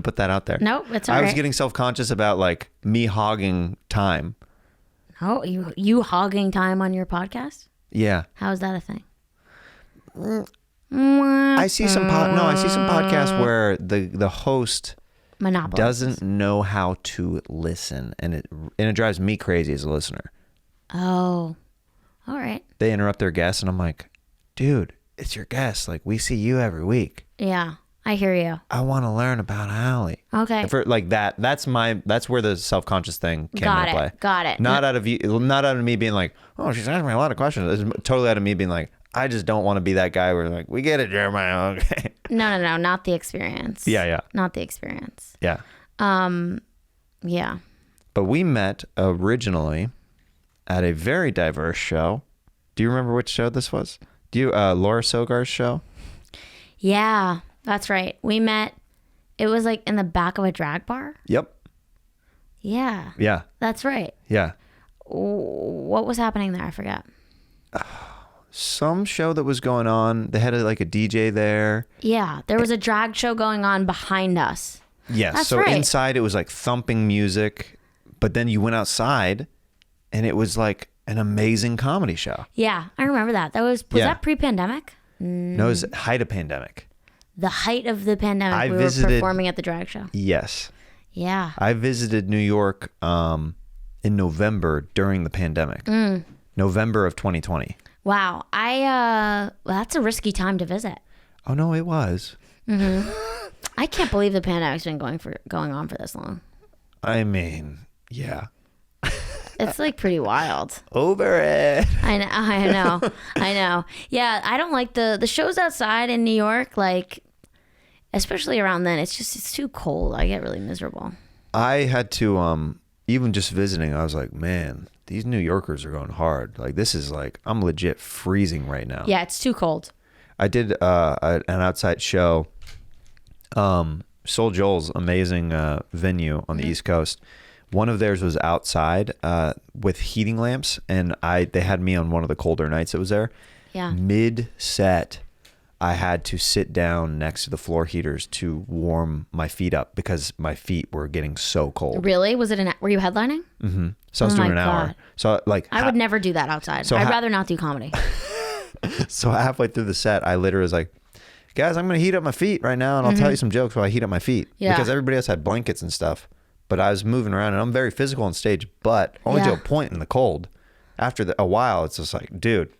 S1: put that out there.
S3: Nope, it's all
S1: I was
S3: right.
S1: getting self-conscious about like me hogging time.
S3: Oh, you hogging time on your podcast?
S1: Yeah.
S3: How is that a thing?
S1: I see some podcasts where the host
S3: Monopoly
S1: doesn't know how to listen, and it drives me crazy as a listener.
S3: Oh, all right.
S1: They interrupt their guests, and I'm like, dude, it's your guest. Like, we see you every week.
S3: Yeah, I hear you.
S1: I want to learn about Ali.
S3: Okay.
S1: For like that, that's where the self-conscious thing came into play.
S3: Got it.
S1: Not out of me being like, oh, she's asking me a lot of questions. It's totally out of me being like, I just don't want to be that guy where like, we get it, Jeremiah. Okay.
S3: No, not the experience.
S1: Yeah.
S3: Not the experience.
S1: Yeah.
S3: Yeah.
S1: But we met originally at a very diverse show. Do you remember which show this was? Do you Laura Sogar's show?
S3: Yeah, that's right. We met. It was like in the back of a drag bar.
S1: Yep.
S3: Yeah.
S1: Yeah.
S3: That's right.
S1: Yeah.
S3: What was happening there? I forgot.
S1: Some show that was going on. They had like a DJ there.
S3: Yeah, there was a drag show going on behind us.
S1: Yes.
S3: That's
S1: so
S3: right.
S1: inside it was like thumping music, but then you went outside and it was like an amazing comedy show.
S3: Yeah, I remember that. Was that pre-pandemic?
S1: No, it was height of pandemic.
S3: The height of the pandemic. We were performing at the drag show.
S1: Yes.
S3: Yeah.
S1: I visited New York in November during the pandemic. November of 2020.
S3: Wow. That's a risky time to visit.
S1: Oh, no, it was.
S3: Mm-hmm. I can't believe the pandemic's been going on for this long.
S1: I mean, yeah.
S3: It's like pretty wild.
S1: Over it.
S3: I know. Yeah, I don't like the shows outside in New York, like, especially around then. It's too cold. I get really miserable.
S1: I had to, even just visiting, I was like, man, these New Yorkers are going hard. Like, this is like, I'm legit freezing right now.
S3: Yeah, it's too cold.
S1: I did an outside show, Soul Joel's amazing venue on the East Coast. One of theirs was outside with heating lamps, and they had me on one of the colder nights it was there.
S3: Yeah.
S1: Mid-set, I had to sit down next to the floor heaters to warm my feet up because my feet were getting so cold.
S3: Really? Were you headlining?
S1: Mm-hmm. So I was doing an hour. So like
S3: I would never do that outside. I'd rather not do comedy.
S1: So halfway through the set, I literally was like, guys, I'm going to heat up my feet right now, and I'll tell you some jokes while I heat up my feet.
S3: Yeah.
S1: Because everybody else had blankets and stuff. But I was moving around, and I'm very physical on stage, but only to a point in the cold. After a while, it's just like, dude,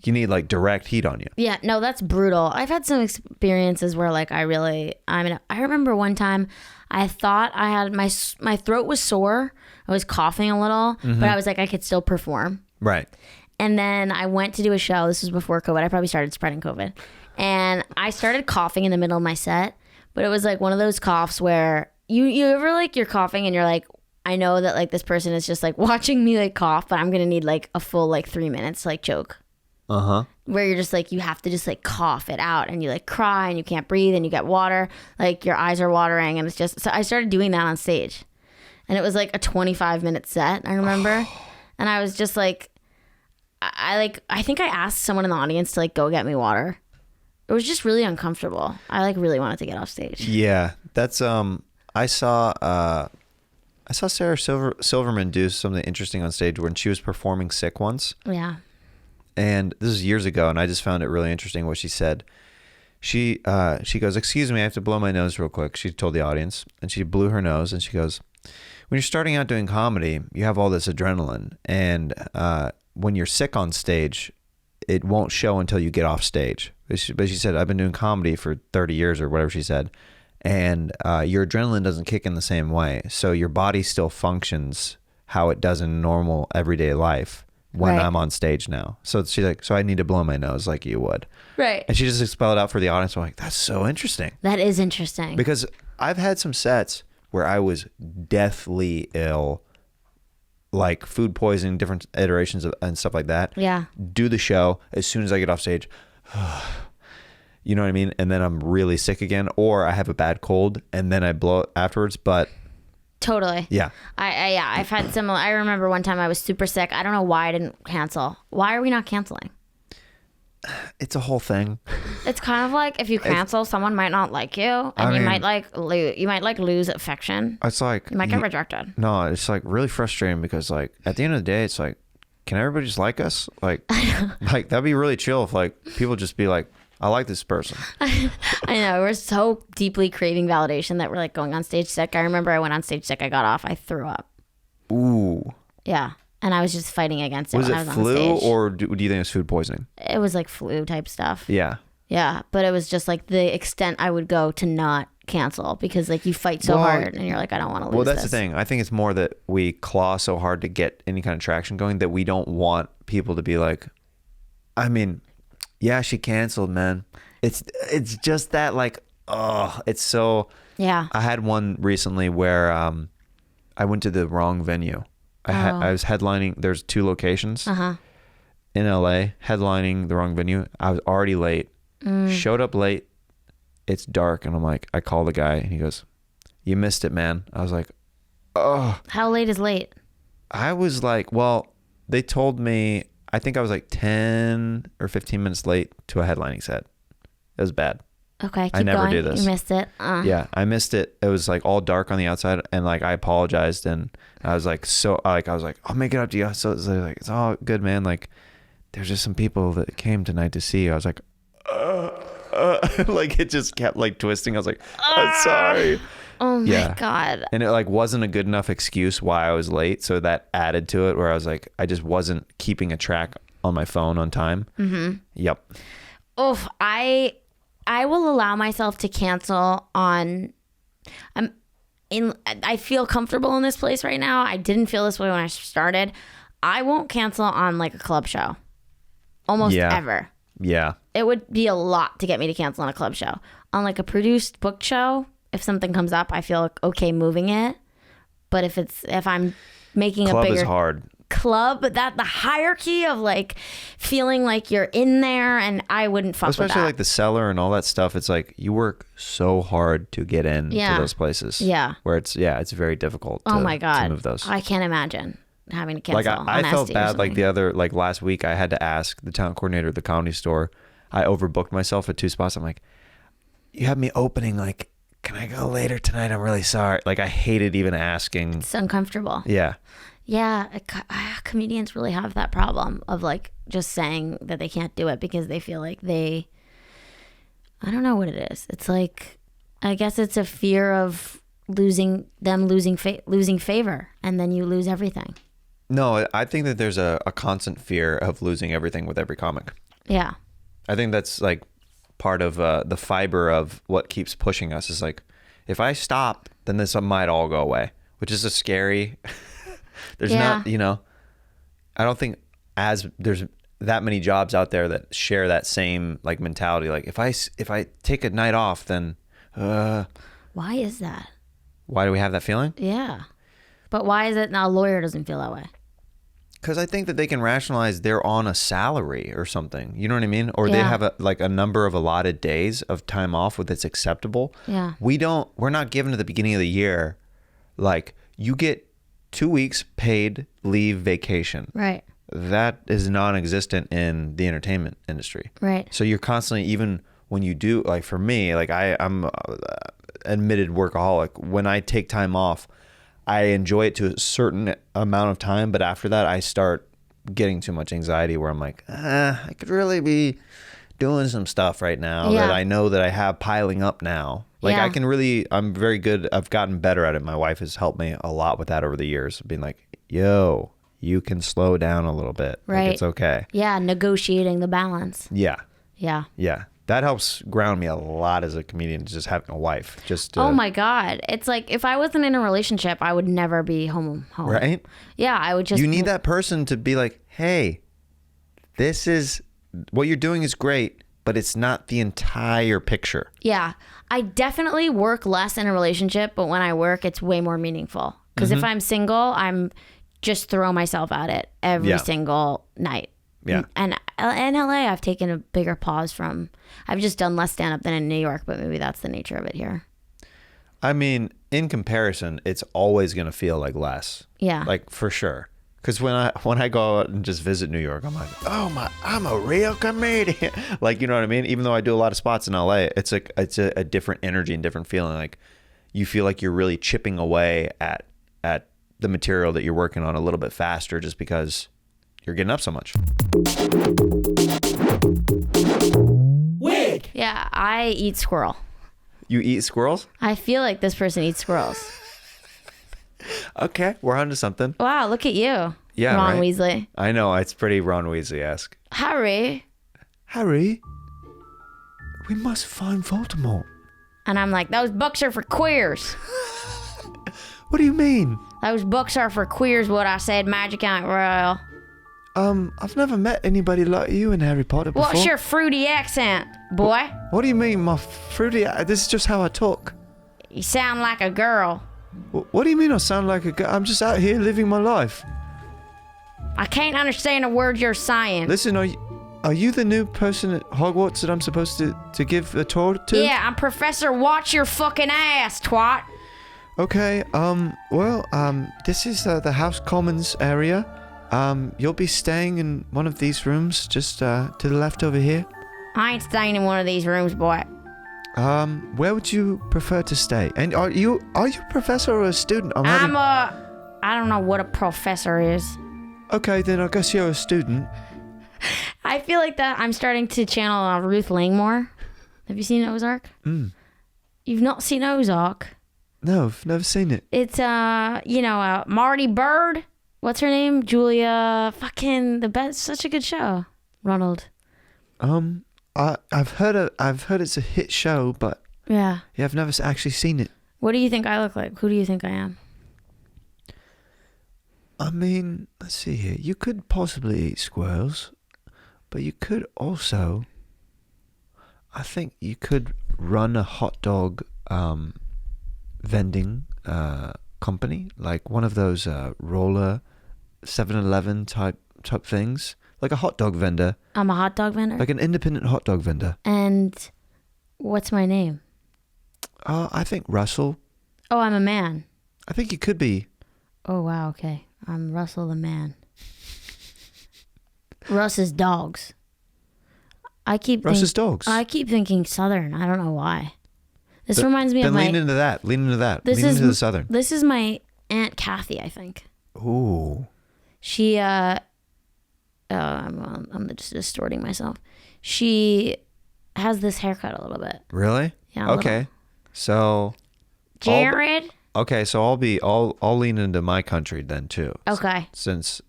S1: you need like direct heat on you.
S3: Yeah, no, that's brutal. I've had some experiences where like I remember one time I thought I had my throat was sore. I was coughing a little, but I was like, I could still perform.
S1: Right.
S3: And then I went to do a show. This was before COVID. I probably started spreading COVID. And I started coughing in the middle of my set, but it was like one of those coughs where you ever like you're coughing and you're like, I know that like this person is just like watching me like cough, but I'm going to need like a full like 3 minutes to like choke.
S1: Uh-huh.
S3: Where you're just like, you have to just like cough it out and you like cry and you can't breathe and you get water, like your eyes are watering, and it's just, so I started doing that on stage, and it was like a 25-minute set, I remember. And I was just like, I think I asked someone in the audience to like go get me water. It was just really uncomfortable. I like really wanted to get off stage.
S1: Yeah, that's I saw Sarah Silverman do something interesting on stage when she was performing Sick once.
S3: Yeah.
S1: And this is years ago, and I just found it really interesting what she said. She goes, "Excuse me, I have to blow my nose real quick." She told the audience, and she blew her nose, and she goes, "When you're starting out doing comedy, you have all this adrenaline, and when you're sick on stage, it won't show until you get off stage." But she said, "I've been doing comedy for 30 years or whatever she said, and your adrenaline doesn't kick in the same way, so your body still functions how it does in normal everyday life when I'm on stage now." So she's like, "So I need to blow my nose like you would."
S3: Right.
S1: And she just spelled it out for the audience. I'm like, that's so interesting.
S3: That is interesting.
S1: Because I've had some sets where I was deathly ill, like food poisoning, different iterations of, and stuff like that.
S3: Yeah.
S1: Do the show. As soon as I get off stage, you know what I mean? And then I'm really sick again, or I have a bad cold and then I blow it afterwards. But
S3: totally.
S1: yeah.
S3: I've had similar. I remember one time I was super sick. I don't know why I didn't cancel. Why are we not canceling?
S1: It's a whole thing.
S3: It's kind of like if you cancel, someone might not like you, and you might lose affection.
S1: It's like
S3: You might get rejected.
S1: No, it's like really frustrating because like at the end of the day, it's like, can everybody just like us? Like, like that'd be really chill if like people just be like, I like this person.
S3: I know, we're so deeply craving validation that we're like going on stage sick. I remember I went on stage sick. I got off. I threw up.
S1: Ooh.
S3: Yeah, and I was just fighting against it.
S1: Was
S3: when
S1: it
S3: I was
S1: flu
S3: on stage.
S1: or do you think it's food poisoning?
S3: It was like flu type stuff.
S1: Yeah.
S3: Yeah, but it was just like the extent I would go to not cancel because like you fight so hard and you're like, I don't want to lose.
S1: Well, that's the thing. I think it's more that we claw so hard to get any kind of traction going that we don't want people to be like, I mean, yeah, she canceled, man. It's just that like, oh, it's so.
S3: Yeah.
S1: I had one recently where I went to the wrong venue. I was headlining. There's 2 locations in LA. Headlining the wrong venue. I was already late. Showed up late. It's dark, and I'm like, I call the guy, and he goes, "You missed it, man." I was like, oh.
S3: How late is late?
S1: I was like, well, they told me, I think I was like 10 or 15 minutes late to a headlining set. It was bad.
S3: Okay, keep
S1: I never
S3: going.
S1: do this.
S3: You missed it.
S1: Yeah, I missed it. It was like all dark on the outside, and like I apologized, and I was like, I'll make it up to you. So it's like, it's all good, man. Like, there's just some people that came tonight to see you. I was like, like it just kept like twisting. I was like, I'm sorry.
S3: Oh my God.
S1: And it like wasn't a good enough excuse why I was late. So that added to it where I was like, I just wasn't keeping a track on my phone on time. Mm-hmm. Yep.
S3: Oof. I I will allow myself to cancel on. I feel comfortable in this place right now. I didn't feel this way when I started. I won't cancel on like a club show. Almost ever.
S1: Yeah.
S3: It would be a lot to get me to cancel on a club show. On like a produced book show, if something comes up, I feel okay moving it. But if I'm making
S1: club
S3: a bigger
S1: is hard.
S3: Club, that the hierarchy of like feeling like you're in there, and I wouldn't fuck with that.
S1: Especially like the cellar and all that stuff. It's like you work so hard to get in to those places.
S3: Yeah.
S1: Where it's very difficult.
S3: Oh my God.
S1: To move those.
S3: I can't imagine having to cancel.
S1: Like I felt bad. Like last week, I had to ask the talent coordinator at the Comedy Store. I overbooked myself at 2 spots. I'm like, you have me opening. Like, can I go later tonight? I'm really sorry. Like I hated even asking.
S3: It's uncomfortable.
S1: Yeah.
S3: Yeah, comedians really have that problem of like just saying that they can't do it because they feel like I don't know what it is. It's like, I guess it's a fear of losing favor, and then you lose everything.
S1: No, I think that there's a constant fear of losing everything with every comic.
S3: Yeah.
S1: I think that's like part of the fiber of what keeps pushing us is like, if I stop, then this might all go away, which is a scary... There's not, I don't think there's that many jobs out there that share that same like mentality. Like if I take a night off, then
S3: why is that?
S1: Why do we have that feeling?
S3: Yeah. But why is it now a lawyer doesn't feel that way?
S1: Because I think that they can rationalize they're on a salary or something. You know what I mean? Or they have a number of allotted days of time off that's acceptable.
S3: Yeah.
S1: We're not given at the beginning of the year, like you get 2 weeks paid leave vacation.
S3: Right.
S1: That is non-existent in the entertainment industry.
S3: Right.
S1: So you're constantly, even when you do, like for me, like I'm admitted workaholic. When I take time off, I enjoy it to a certain amount of time, but after that I start getting too much anxiety where I'm like, I could really be doing some stuff right now that I know that I have piling up now. Like I'm very good. I've gotten better at it. My wife has helped me a lot with that over the years, being like, yo, you can slow down a little bit.
S3: Right.
S1: Like, it's okay.
S3: Yeah. Negotiating the balance.
S1: Yeah.
S3: Yeah.
S1: Yeah. That helps ground me a lot as a comedian, just having a wife.
S3: Oh my God. It's like, if I wasn't in a relationship, I would never be home.
S1: Right?
S3: Yeah. I would just.
S1: You need that person to be like, hey, this is, what you're doing is great, but it's not the entire picture.
S3: Yeah. I definitely work less in a relationship, but when I work, it's way more meaningful. Because if I'm single, I'm just throw myself at it every single night.
S1: Yeah.
S3: And in LA, I've taken a bigger pause from, I've just done less stand-up than in New York, but maybe that's the nature of it here.
S1: I mean, in comparison, it's always going to feel like less.
S3: Yeah.
S1: Like, for sure. Because when I go out and just visit New York, I'm like, I'm a real comedian. Like, you know what I mean? Even though I do a lot of spots in LA, it's like it's a different energy and different feeling. Like, you feel like you're really chipping away at the material that you're working on a little bit faster, just because you're getting up so much.
S3: Wig. Yeah, I eat squirrel.
S1: You eat squirrels?
S3: I feel like this person eats squirrels.
S1: Okay, we're onto something.
S3: Wow, look at you.
S1: Yeah,
S3: Ron
S1: right?
S3: Weasley.
S1: I know, it's pretty Ron Weasley-esque.
S3: Harry,
S1: we must find Voldemort.
S3: and I'm like, those books are for queers.
S1: What do you mean?
S3: Those books are for queers, what I said, magic ain't real.
S1: I've never met anybody like you in Harry Potter before.
S3: What's your fruity accent, boy?
S1: What do you mean, my fruity? This is just how I talk.
S3: You sound like a girl.
S1: What do you mean I sound like a guy? I'm just out here living my life.
S3: I can't understand a word you're saying.
S1: Listen, are you the new person at Hogwarts that I'm supposed to give a tour to?
S3: Yeah, I'm Professor Watch Your Fucking Ass, twat.
S1: Okay, this is the House Commons area. You'll be staying in one of these rooms just to the left over here.
S3: I ain't staying in one of these rooms, boy.
S1: Where would you prefer to stay? And are you a professor or a student?
S3: I don't know what a professor is.
S1: Okay, then I guess you're a student.
S3: I feel like that I'm starting to channel Ruth Langmore. Have you seen Ozark? You've not seen Ozark?
S1: No, I've never seen it.
S3: It's, Marty Bird. What's her name? Julia. Fucking the best. Such a good show. Ronald.
S1: I've heard it's a hit show, but
S3: Yeah.
S1: yeah, I've never actually seen it.
S3: What do you think I look like? Who do you think I am?
S1: I mean, let's see here. You could possibly eat squirrels, but you could also, I think you could run a hot dog vending company, like one of those roller 7-Eleven type things, like a hot dog vendor.
S3: I'm a hot dog vendor.
S1: Like an independent hot dog vendor.
S3: And what's my name?
S1: I think Russell.
S3: Oh, I'm a man.
S1: I think you could be.
S3: Oh, wow. Okay. I'm Russell the man. Russ's dogs.
S1: Russ's dogs.
S3: I keep thinking Southern. I don't know why. This reminds me
S1: then
S3: of my...
S1: lean into that. Lean into that.
S3: This
S1: Lean
S3: is
S1: into the Southern.
S3: This is my Aunt Kathy, I think.
S1: Ooh.
S3: She, I'm just distorting myself. She has this haircut a little bit.
S1: Really?
S3: Yeah.
S1: Okay. So.
S3: Jared.
S1: Okay, so I'll lean into my country then too.
S3: Okay.
S1: Since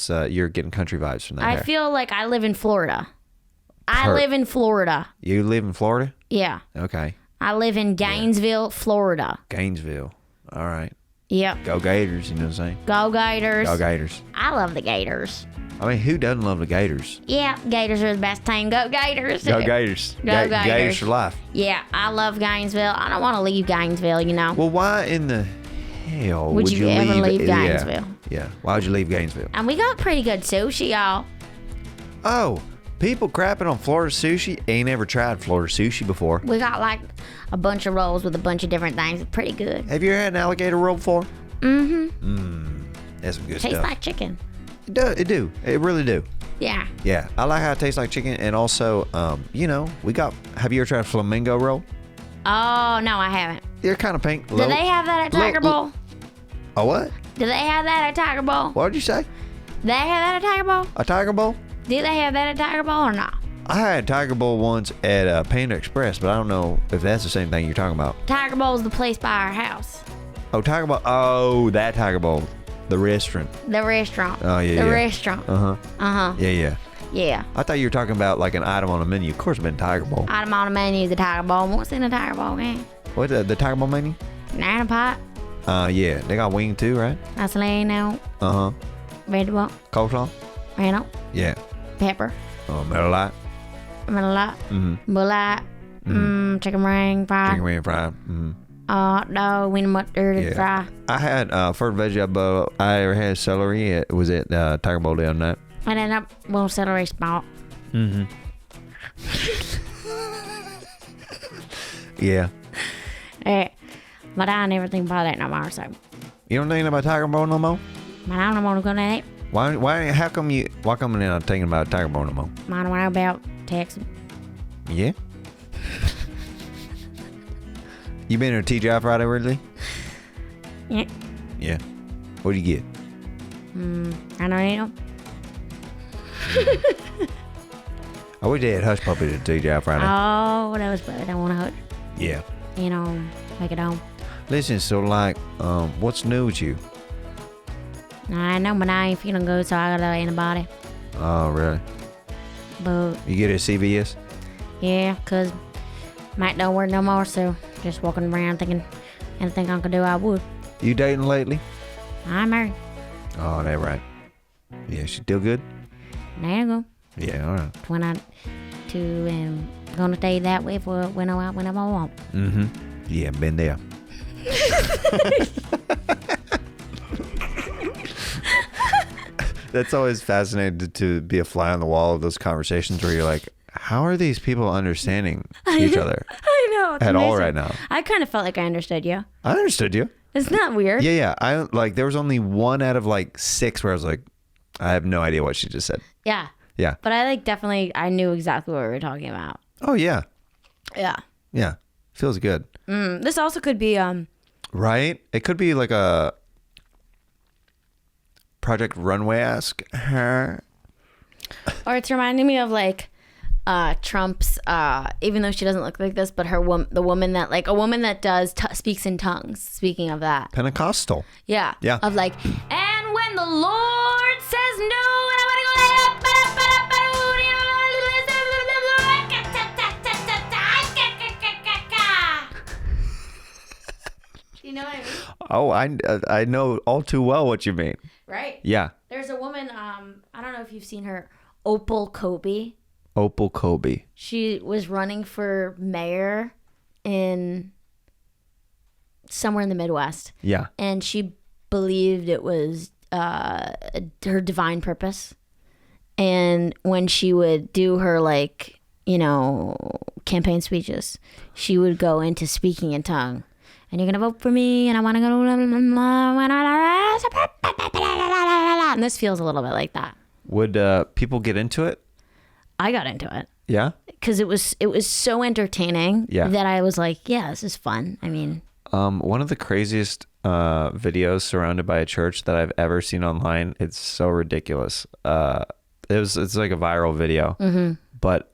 S1: you're getting country vibes from that.
S3: I
S1: hair.
S3: feel like I live in Florida. I live in Florida.
S1: You live in Florida?
S3: Yeah.
S1: Okay.
S3: I live in Gainesville, Florida.
S1: Gainesville. All right.
S3: Yep.
S1: Go Gators, you know what I'm saying?
S3: Go Gators.
S1: Go Gators.
S3: I love the Gators.
S1: I mean, who doesn't love the Gators?
S3: Yeah, Gators are the best thing. Go Gators.
S1: Go Gators.
S3: Go Gators.
S1: Gators for life.
S3: Yeah, I love Gainesville. I don't want to leave Gainesville, you know.
S1: Well, why in the hell
S3: Would you ever leave Gainesville?
S1: Yeah. Why would you leave Gainesville?
S3: And we got pretty good sushi, y'all.
S1: Oh, people crapping on Florida sushi ain't ever tried Florida sushi before.
S3: We got like a bunch of rolls with a bunch of different things. It's pretty good.
S1: Have you ever had an alligator roll before?
S3: Mm-hmm.
S1: That's some good
S3: Tastes
S1: stuff.
S3: like chicken.
S1: It does. It do. It really do.
S3: Yeah.
S1: Yeah, I like how it tastes like chicken, and also, we got. Have you ever tried a flamingo roll?
S3: Oh, no, I haven't.
S1: They're kind of pink.
S3: Do they have that at Tiger Bowl?
S1: A what?
S3: Do they have that at Tiger Bowl?
S1: What did you say?
S3: They have that at Tiger Bowl?
S1: A Tiger Bowl?
S3: Do they have that at Tiger Bowl or not?
S1: I had Tiger Bowl once at Panda Express, but I don't know if that's the same thing you're talking about.
S3: Tiger Bowl's the place by our house.
S1: Oh, Tiger Bowl. Oh, that Tiger Bowl. The restaurant.
S3: The restaurant.
S1: Oh, yeah.
S3: The restaurant.
S1: Uh-huh.
S3: Uh-huh.
S1: Yeah.
S3: Yeah.
S1: I thought you were talking about like an item on a menu. Of course, it's been Tiger Bowl.
S3: Item on the menu, the Tiger Bowl. What's in the Tiger Bowl game?
S1: What, the Tiger Bowl menu?
S3: Banana pot.
S1: Yeah. They got wing too, right?
S3: That's laying out.
S1: Uh-huh.
S3: Vegetable.
S1: Coleslaw?
S3: Randall.
S1: Yeah.
S3: Pepper.
S1: Metal light?
S3: Vanilla.
S1: Mm-hmm.
S3: Bullet. Chicken ring fry.
S1: Chicken wing fried. Mm-hmm.
S3: Hot dog, wiener mustard fry.
S1: I had first vegetable I ever had celery. It was at Tiger Bowl down that.
S3: And then a little celery spot.
S1: Mm-hmm. Yeah.
S3: But I never think about that no more, so.
S1: You don't think about Tiger Bowl no more?
S3: But I don't want to go to that.
S1: Why come you're not thinking about Tiger Bowl no more?
S3: I don't know about Texas.
S1: Yeah. You been to TGI Friday, Ridley?
S3: Yeah.
S1: Yeah. What do you get?
S3: I don't know.
S1: I wish they had Hush Puppy at TGI Friday.
S3: Oh, that was bad. I want to hurt.
S1: Yeah.
S3: You know, make it home.
S1: Listen, so like, what's new with you?
S3: I know, but I ain't feeling good, so I got an antibiotic.
S1: Oh, really?
S3: But,
S1: You get it at CVS?
S3: yeah, because Mike don't work no more, so just walking around thinking anything I could do, I would.
S1: You dating lately?
S3: I'm married.
S1: Oh, that right. Yeah, she still good?
S3: There you go.
S1: Yeah, all right.
S3: 22 and gonna stay that way for whenever I want.
S1: Mm-hmm. Yeah, been there. That's always fascinating to be a fly on the wall of those conversations where you're like, how are these people understanding each other
S3: I know. It's
S1: at all
S3: amazing.
S1: right now?
S3: I kind of felt like I understood you.
S1: I understood you.
S3: Isn't that weird?
S1: Yeah. I like there was only one out of like 6 where I was like, I have no idea what she just said.
S3: Yeah.
S1: Yeah.
S3: But I I knew exactly what we were talking about.
S1: Oh yeah.
S3: Yeah.
S1: Yeah. Feels good.
S3: This also could be
S1: Right? It could be like a Project Runway-esque.
S3: or it's reminding me of like Trump's even though she doesn't look like this, but the woman that does speaks in tongues. Speaking of that.
S1: Pentecostal.
S3: Yeah.
S1: Yeah.
S3: Of like, and when the Lord says no, and I want to go know what I mean?
S1: Oh, I know all too well what you mean.
S3: Right?
S1: Yeah.
S3: There's a woman, I don't know if you've seen her, Opal Kobe.
S1: Opal Kobe.
S3: She was running for mayor in somewhere in the Midwest.
S1: Yeah.
S3: And she believed it was her divine purpose. And when she would do her, like, you know, campaign speeches, she would go into speaking in tongue. And you're going to vote for me, and I want to go. And this feels a little bit like that.
S1: Would people get into it?
S3: I got into it.
S1: Yeah?
S3: Because it was so entertaining that I was like, yeah, this is fun. I mean.
S1: One of the craziest videos surrounded by a church that I've ever seen online. It's so ridiculous. It's like a viral video. Mm-hmm. But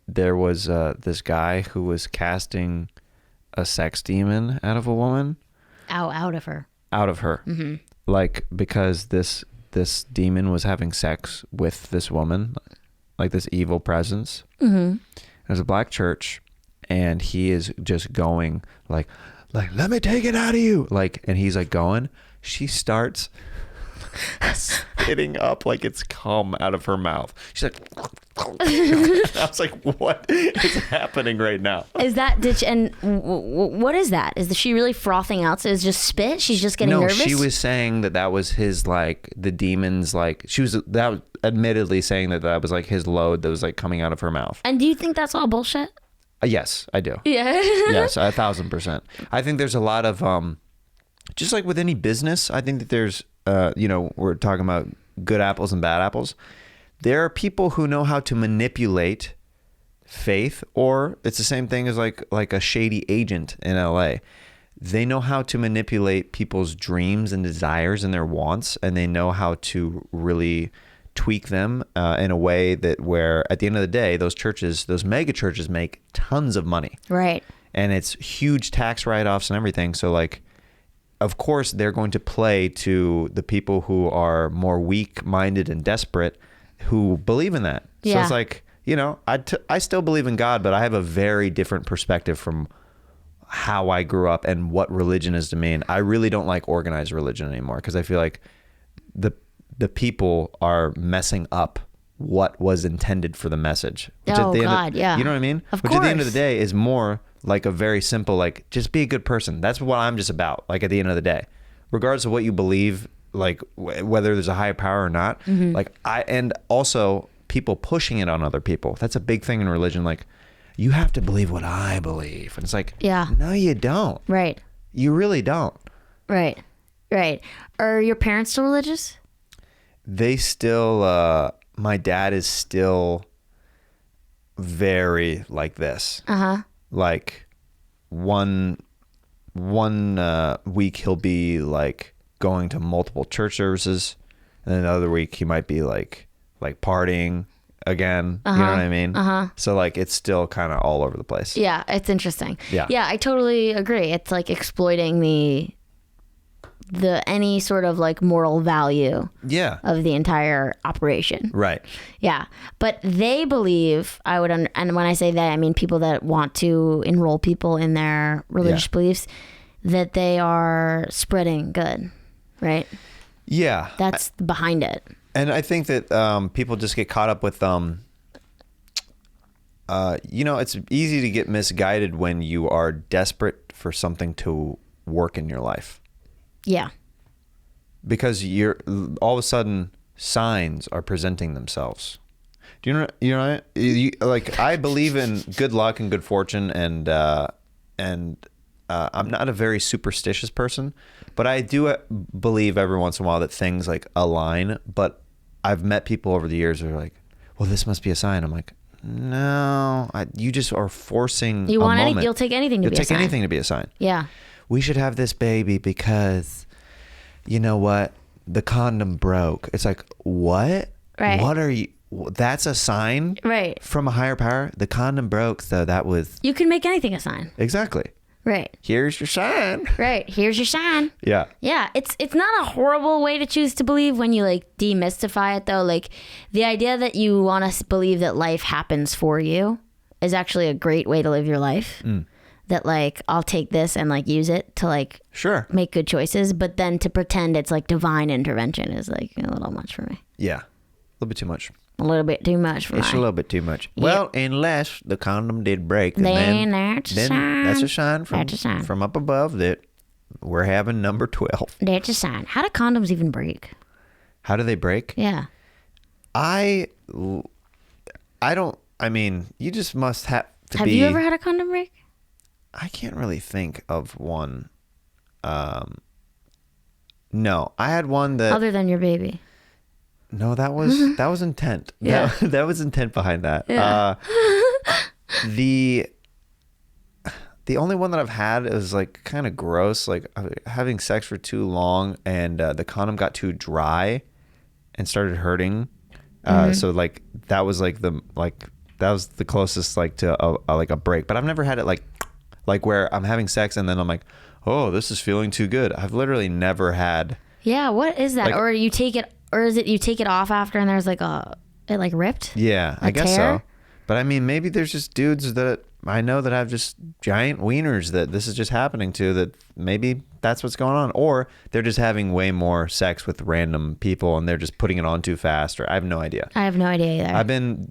S1: there was this guy who was casting a sex demon out of a woman.
S3: Out of her.
S1: Out of her. Mm-hmm. Like, because this demon was having sex with this woman, like this evil presence. Mm-hmm. There's a black church, and he is just going like, let me take it out of you. Like, and he's like going, she starts spitting up like it's cum out of her mouth. She's like, I was like, what is happening right now?
S3: Is that what is that? Is she really frothing out? So it's just spit? She's just getting nervous?
S1: No, she was saying that was his, like, the demons, like, that was admittedly saying that was like his load that was like coming out of her mouth.
S3: And do you think that's all bullshit?
S1: Yes, I do.
S3: Yeah.
S1: Yes, 1,000%. I think there's a lot of just like with any business, I think that there's we're talking about good apples and bad apples. There are people who know how to manipulate faith, or it's the same thing as like a shady agent in LA. They know how to manipulate people's dreams and desires and their wants, and they know how to really tweak them in a way that where at the end of the day, those mega churches make tons of money.
S3: Right.
S1: And it's huge tax write-offs and everything. So, like, of course, they're going to play to the people who are more weak-minded and desperate who believe in that.
S3: Yeah.
S1: So it's like, I still believe in God, but I have a very different perspective from how I grew up and what religion is to me. And I really don't like organized religion anymore because I feel like the people are messing up what was intended for the message. Which
S3: yeah.
S1: You know what I mean?
S3: Of
S1: Which
S3: course.
S1: At the end of the day is more like a very simple, like, just be a good person. That's what I'm just about. Like, at the end of the day, regardless of what you believe, like whether there's a higher power or not, and also people pushing it on other people. That's a big thing in religion. Like, you have to believe what I believe. And it's like, no, you don't.
S3: Right.
S1: You really don't.
S3: Right. Right. Are your parents still religious?
S1: They still, my dad is still very like this.
S3: Uh-huh.
S1: Like one week he'll be like going to multiple church services, and another week he might be like partying again. You know what I mean? So like it's still kind of all over the place.
S3: Yeah, it's interesting.
S1: Yeah,
S3: I totally agree. It's like exploiting the any sort of like moral value of the entire operation.
S1: Right.
S3: Yeah. But they believe, and when I say that, I mean people that want to enroll people in their religious beliefs, that they are spreading good, right?
S1: Yeah.
S3: That's behind it.
S1: And I think that people just get caught up with, it's easy to get misguided when you are desperate for something to work in your life.
S3: Yeah.
S1: Because you're all of a sudden signs are presenting themselves. Do you know like I believe in good luck and good fortune, and I'm not a very superstitious person, but I do believe every once in a while that things like align. But I've met people over the years who are like, well, this must be a sign. I'm like, no, you just are forcing a moment.
S3: You'll take anything to be a sign.
S1: You'll take anything to be a sign.
S3: Yeah.
S1: We should have this baby because, you know what? The condom broke. It's like, what?
S3: Right.
S1: What are you? That's a sign?
S3: Right.
S1: From a higher power? The condom broke, so that was...
S3: You can make anything a sign.
S1: Exactly.
S3: Right.
S1: Here's your sign.
S3: Right. Here's your sign.
S1: Yeah.
S3: Yeah. It's not a horrible way to choose to believe when you like demystify it though. Like the idea that you want to believe that life happens for you is actually a great way to live your life. that like I'll take this and like use it to like
S1: Sure.
S3: make good choices, but then to pretend it's like divine intervention is like a little much for me.
S1: Yeah. A little bit too much.
S3: A little bit too much for
S1: It's a
S3: me.
S1: little bit too much. Well, unless the condom did break, and
S3: Then
S1: then
S3: that's a sign.
S1: that's a sign from
S3: That's a sign.
S1: from up above that we're having number 12.
S3: That's a sign. How do condoms even break?
S1: How do they break?
S3: Yeah.
S1: I don't. I mean, you just must have to
S3: Have
S1: be.
S3: you ever had a condom break?
S1: I can't really think of one. No, I had one that.
S3: Other than your baby.
S1: No, that was intent.
S3: Yeah.
S1: That was intent behind that.
S3: Yeah.
S1: The only one that I've had is like kind of gross, like having sex for too long and the condom got too dry and started hurting. So like that was the closest like to like a break. But I've never had it like where I'm having sex and then I'm like, oh, this is feeling too good. I've literally never had.
S3: Yeah, what is that?
S1: Like-
S3: Or you take it, or is it you take it off after and there's like it like ripped?
S1: Yeah, I guess
S3: tear?
S1: so. But I mean, maybe there's just dudes that I know that have just giant wieners that this is just happening to, that maybe that's what's going on. Or they're just having way more sex with random people and they're just putting it on too fast, or I have no idea.
S3: I have no idea either.
S1: I've been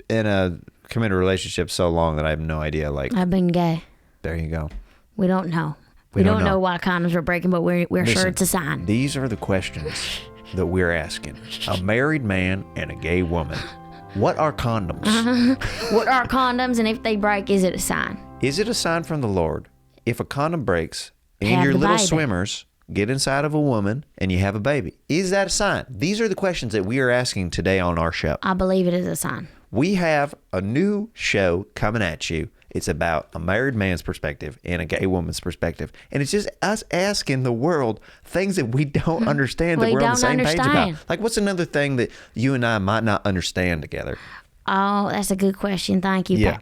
S1: in a committed relationship so long that I have no idea. Like,
S3: I've been gay.
S1: there you go.
S3: We don't know.
S1: We don't know.
S3: know why condoms were breaking, but we're sure
S1: Listen,
S3: it's a sign.
S1: These are the questions that we're asking. A married man and a gay woman. What are condoms?
S3: What are condoms, and if they break, is it a sign?
S1: Is it a sign from the Lord if a condom breaks and
S3: Have
S1: your
S3: the
S1: little
S3: baby.
S1: swimmers get inside of a woman and you have a baby? Is that a sign? These are the questions that we are asking today on our show.
S3: I believe it is a sign.
S1: We have a new show coming at you. It's about a married man's perspective and a gay woman's perspective. And it's just us asking the world things that we don't understand, that
S3: We
S1: we're on the
S3: don't
S1: same page
S3: understand.
S1: about. Like, what's another thing that you and I might not understand together?
S3: Oh, that's a good question. Thank you.
S1: Yeah.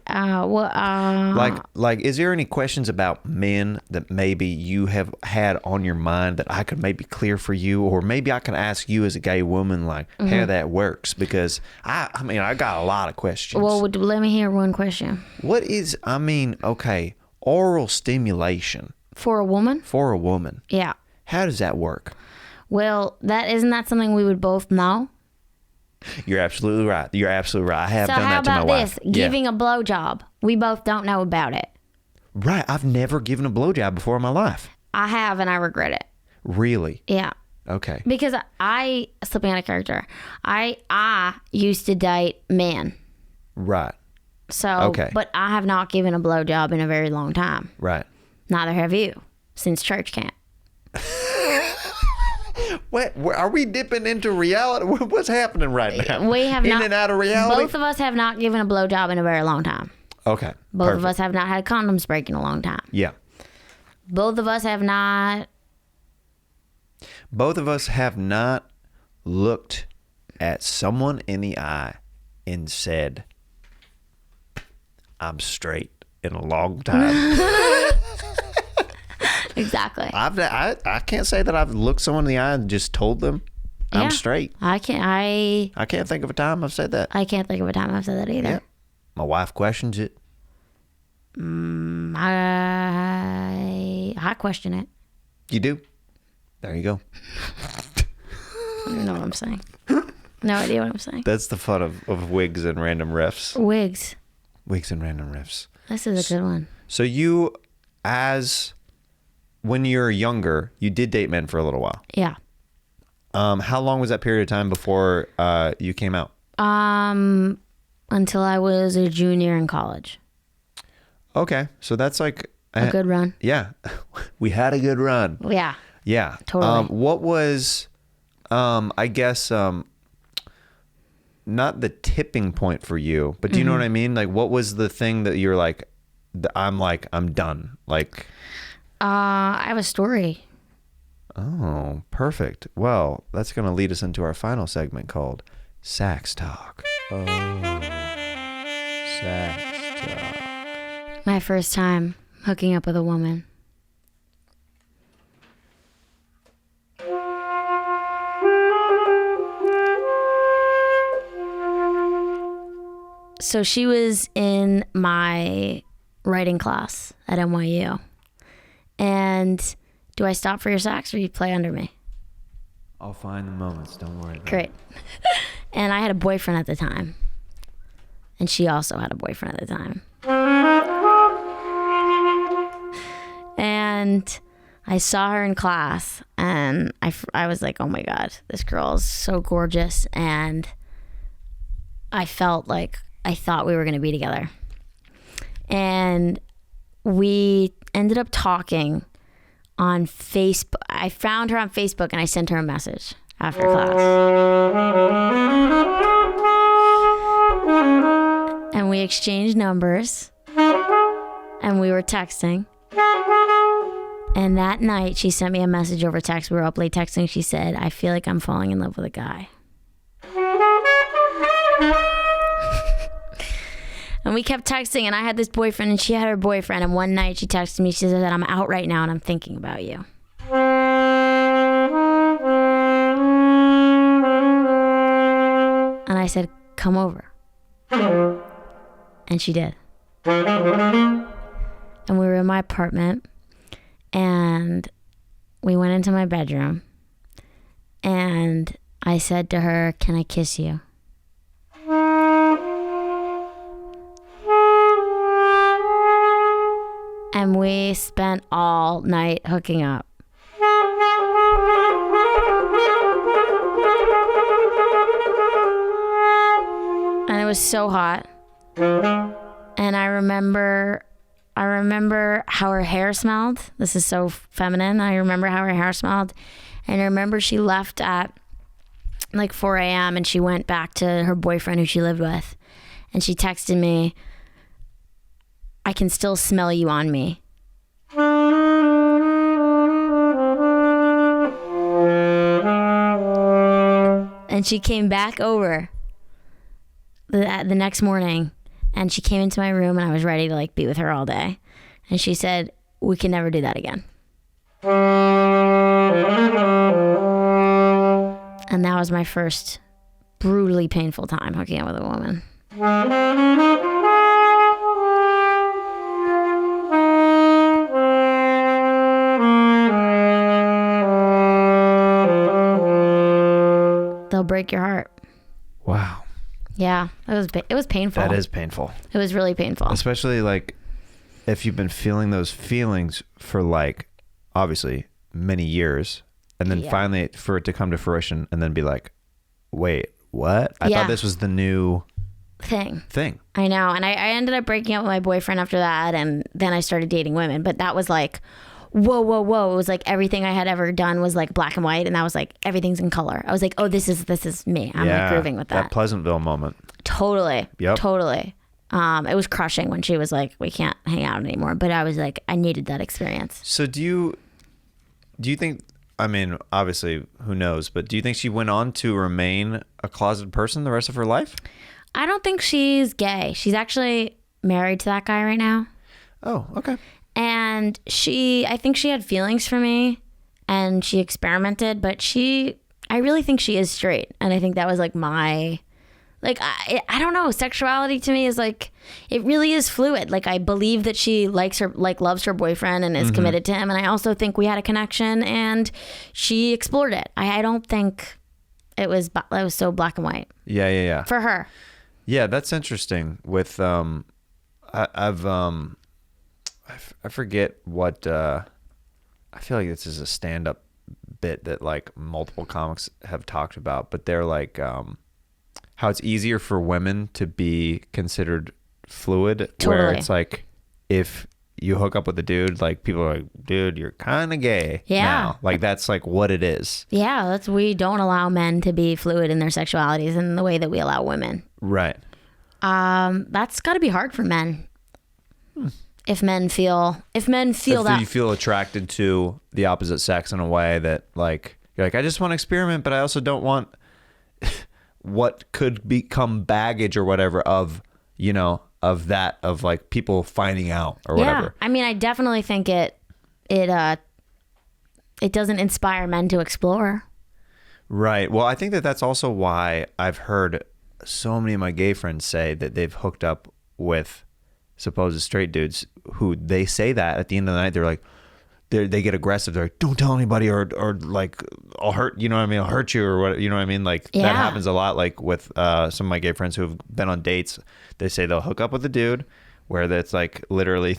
S3: Like,
S1: Is there any questions about men that maybe you have had on your mind that I could maybe clear for you, or maybe I can ask you as a gay woman, like how that works? Because I got a lot of questions.
S3: well, let me hear one question.
S1: What is, okay, oral stimulation
S3: For a woman?
S1: for a woman?
S3: Yeah.
S1: How does that work?
S3: Well, isn't that something we would both know?
S1: You're absolutely right. You're absolutely right. I have
S3: So
S1: done
S3: how
S1: that to my
S3: about
S1: wife.
S3: this? Giving a blowjob. We both don't know about it.
S1: Right. I've never given a blowjob before in my life.
S3: I have, and I regret it.
S1: Really?
S3: Yeah.
S1: Okay.
S3: Because I slipping out of character. I used to date men.
S1: Right.
S3: So,
S1: Okay.
S3: but I have not given a blowjob in a very long time.
S1: Right.
S3: Neither have you, since church camp.
S1: What? Are we dipping into reality? What's happening right now?
S3: We have
S1: in
S3: not.
S1: and out of reality.
S3: Both of us have not given a blowjob in a very long time.
S1: Okay.
S3: Both
S1: perfect.
S3: of us have not had condoms break in a long time.
S1: Yeah.
S3: Both of us have not.
S1: Both of us have not looked at someone in the eye and said, "I'm straight" in a long time.
S3: Exactly.
S1: I can't say that I've looked someone in the eye and just told them
S3: Yeah.
S1: I'm straight.
S3: I can't
S1: think of a time I've said that.
S3: think of a time I've said that either.
S1: Yeah. My wife questions it.
S3: I question it.
S1: You do? There you go.
S3: I don't know what I'm saying. No idea what I'm saying.
S1: That's the fun of wigs and random riffs.
S3: Wigs.
S1: Wigs and random riffs.
S3: This is a good one.
S1: So you, when you're younger, you did date men for a little while.
S3: Yeah.
S1: How long was that period of time before you came out?
S3: Until I was a junior in college.
S1: Okay, so that's like
S3: A good run.
S1: Yeah, we had a good run.
S3: Yeah.
S1: Yeah,
S3: Totally.
S1: What was, I guess, not the tipping point for you, but do you know what I mean? Like, what was the thing that you're like, I'm done. Like,
S3: I have a story.
S1: oh, perfect. Well, that's going to lead us into our final segment called Sax Talk. Oh, Sax Talk.
S3: My first time hooking up with a woman. So she was in my writing class at NYU. And do I stop for your sax or you play under me?
S1: I'll find the moments. Don't worry.
S3: Great. And I had a boyfriend at the time. And she also had a boyfriend at the time. And I saw her in class and I was like, oh my God, this girl is so gorgeous. And I felt like I thought we were going to be together. And we ended up talking on Facebook. I found her on Facebook and I sent her a message after class. And we exchanged numbers and we were texting. And that night she sent me a message over text. We were up late texting. She said, I feel like I'm falling in love with a guy. And we kept texting, and I had this boyfriend and she had her boyfriend. And one night she texted me, she said, I'm out right now and I'm thinking about you. And I said, come over. And she did. And we were in my apartment and we went into my bedroom and I said to her, can I kiss you? And we spent all night hooking up. And it was so hot. And I remember how her hair smelled. This is so feminine. I remember how her hair smelled. And I remember she left at like 4 a.m. and she went back to her boyfriend who she lived with. And she texted me, I can still smell you on me. And she came back over the next morning and she came into my room and I was ready to like be with her all day. And she said, we can never do that again. And that was my first brutally painful time hooking up with a woman. They'll break your heart.
S1: Wow.
S3: Yeah, it was painful.
S1: That is painful.
S3: It was really painful.
S1: Especially like if you've been feeling those feelings for like obviously many years and then finally for it to come to fruition and then be like, wait, what? I thought this was the new
S3: thing.
S1: I
S3: know. And I ended up breaking up with my boyfriend after that and then I started dating women. But that was like, whoa. It was like everything I had ever done was like black and white and that was like everything's in color. I was like, oh, this is me. I'm like grooving with that.
S1: That Pleasantville moment.
S3: Totally.
S1: Yep.
S3: Totally. It was crushing when she was like, we can't hang out anymore. But I was like, I needed that experience.
S1: So do you think, I mean, obviously who knows, but do you think she went on to remain a closeted person the rest of her life?
S3: I don't think she's gay. She's actually married to that guy right now.
S1: Oh, okay.
S3: And I think she had feelings for me and she experimented, but I really think she is straight. And I think that was like I don't know. Sexuality to me is like, it really is fluid. Like I believe that she loves her boyfriend and is committed to him. And I also think we had a connection and she explored it. I don't think it was so black and white.
S1: Yeah.
S3: For her.
S1: Yeah, that's interesting. With I forget what I feel like this is a stand-up bit that like multiple comics have talked about, but they're like how it's easier for women to be considered fluid, where it's like if you hook up with a dude, like people are like, dude, you're kind of gay now. Like that's like what it is.
S3: Yeah, we don't allow men to be fluid in their sexualities in the way that we allow women.
S1: Right.
S3: That's got to be hard for men. If men feel that
S1: you feel attracted to the opposite sex in a way that like you're like, I just want to experiment, but I also don't want what could become baggage or whatever of that of like people finding out or whatever.
S3: I mean, I definitely think it doesn't inspire men to explore.
S1: Right. Well, I think that's also why I've heard so many of my gay friends say that they've hooked up with supposed straight dudes who they say that at the end of the night, they're like, they get aggressive. They're like, don't tell anybody, or like, I'll hurt, you know what I mean? I'll hurt you, or what, you know what I mean? Like
S3: Yeah.
S1: that happens a lot. Like with some of my gay friends who have been on dates, they say they'll hook up with a dude where that's like literally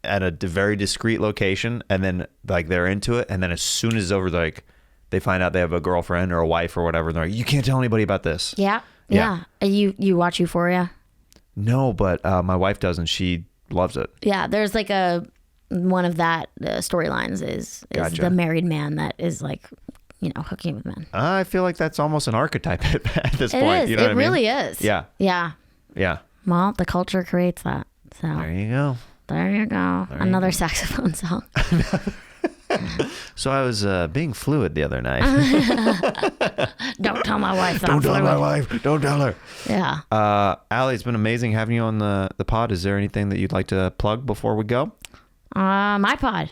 S1: at a very discreet location, and then like they're into it, and then as soon as it's over, like they find out they have a girlfriend or a wife or whatever, and they're like, you can't tell anybody about this.
S3: Yeah.
S1: Yeah.
S3: You watch Euphoria?
S1: No, but my wife does, and she loves it.
S3: Yeah, there's like one of that storylines is
S1: Gotcha.
S3: the married man that is like, you know, hooking with men.
S1: I feel like that's almost an archetype at this
S3: It
S1: point.
S3: is.
S1: You know what I mean?
S3: Really is.
S1: Yeah.
S3: Yeah.
S1: Yeah.
S3: Well, the culture creates that. So
S1: There you go.
S3: there you go. Another saxophone song.
S1: So I was being fluid the other night.
S3: Don't tell my wife that
S1: Don't
S3: I'm
S1: tell my
S3: fluid.
S1: wife. Don't tell her.
S3: Yeah.
S1: Ali, it's been amazing having you on the pod. Is there anything that you'd like to plug before we go?
S3: My pod,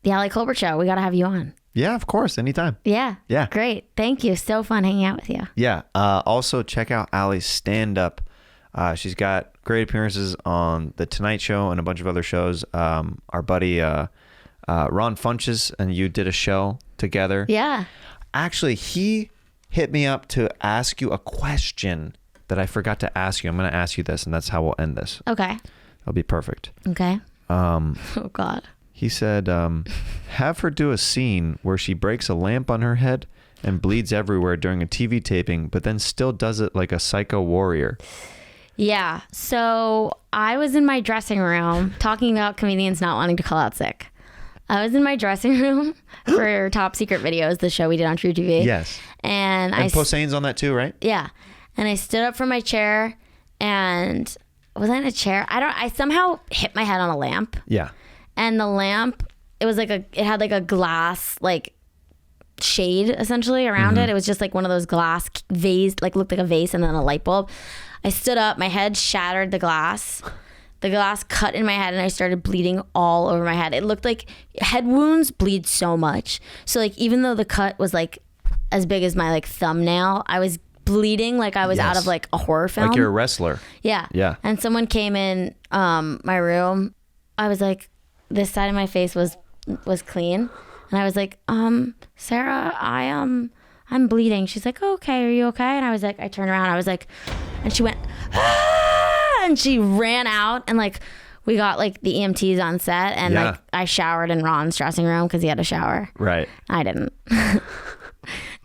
S3: the Ali Kolbert Show. We got to have you on.
S1: Yeah, of course. Anytime.
S3: Yeah.
S1: Yeah.
S3: Great. Thank you. So fun hanging out with you.
S1: Yeah. Also, check out Ali's stand-up. She's got great appearances on The Tonight Show and a bunch of other shows. Our buddy Ron Funches and you did a show together.
S3: Yeah.
S1: Actually, he hit me up to ask you a question that I forgot to ask you. I'm going to ask you this, and that's how we'll end this.
S3: Okay.
S1: That'll be perfect.
S3: Okay. Oh, God.
S1: He said, have her do a scene where she breaks a lamp on her head and bleeds everywhere during a TV taping, but then still does it like a psycho warrior.
S3: Yeah. So I was in my dressing room talking about comedians not wanting to call out sick. I was in my dressing room for Top Secret Videos, the show we did on True TV.
S1: Yes.
S3: And
S1: Poseidon's on that too, right?
S3: Yeah. And I stood up from my chair and was I in a chair? I somehow hit my head on a lamp.
S1: Yeah.
S3: And the lamp, it had like a glass, like shade essentially around it. It was just like one of those glass vase, like looked like a vase and then a light bulb. I stood up, my head shattered the glass. The glass cut in my head and I started bleeding all over my head. It looked like head wounds bleed so much. So like even though the cut was like as big as my like thumbnail, I was bleeding like I was out of like a horror film.
S1: Like you're a wrestler.
S3: Yeah.
S1: Yeah.
S3: And someone came in my room. I was like, this side of my face was clean. And I was like, Sarah, I'm bleeding. She's like, oh, okay, are you okay? And I was like, I turned around, I was like, and she went, ah! And she ran out and like we got like the EMTs on set and like I showered in Ron's dressing room because he had a shower.
S1: Right.
S3: I didn't.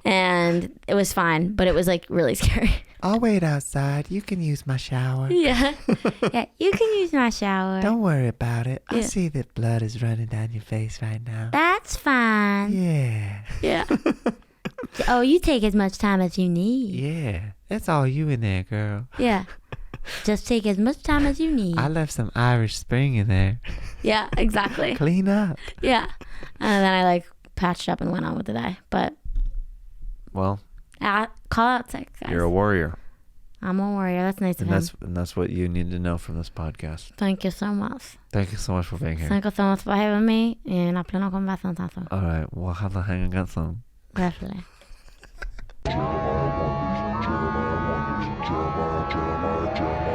S3: And it was fine, but it was like really scary.
S1: I'll wait outside. You can use my shower.
S3: Yeah. Yeah, you can use my shower.
S1: Don't worry about it. I
S3: Yeah.
S1: see that blood is running down your face right now.
S3: That's fine.
S1: Yeah.
S3: Yeah. Oh, you take as much time as you need.
S1: Yeah. That's all you in there, girl.
S3: Yeah. Just take as much time as you need.
S1: I left some Irish Spring in there.
S3: Yeah, exactly.
S1: Clean up.
S3: Yeah. And then I like patched up and went on with the day. But
S1: Well,
S3: call out sick, guys.
S1: you're a warrior.
S3: I'm a warrior. That's nice of
S1: And
S3: him.
S1: that's what you need to know from this podcast.
S3: Thank you so much.
S1: Thank you so much for being here.
S3: Thank you so much for having me. Y la plena conversación.
S1: All right, we'll have to hang again soon.
S3: Definitely.
S4: Jeremiah Wonders, Jeremiah Wonders, Jeremiah, Jeremiah, Jeremiah.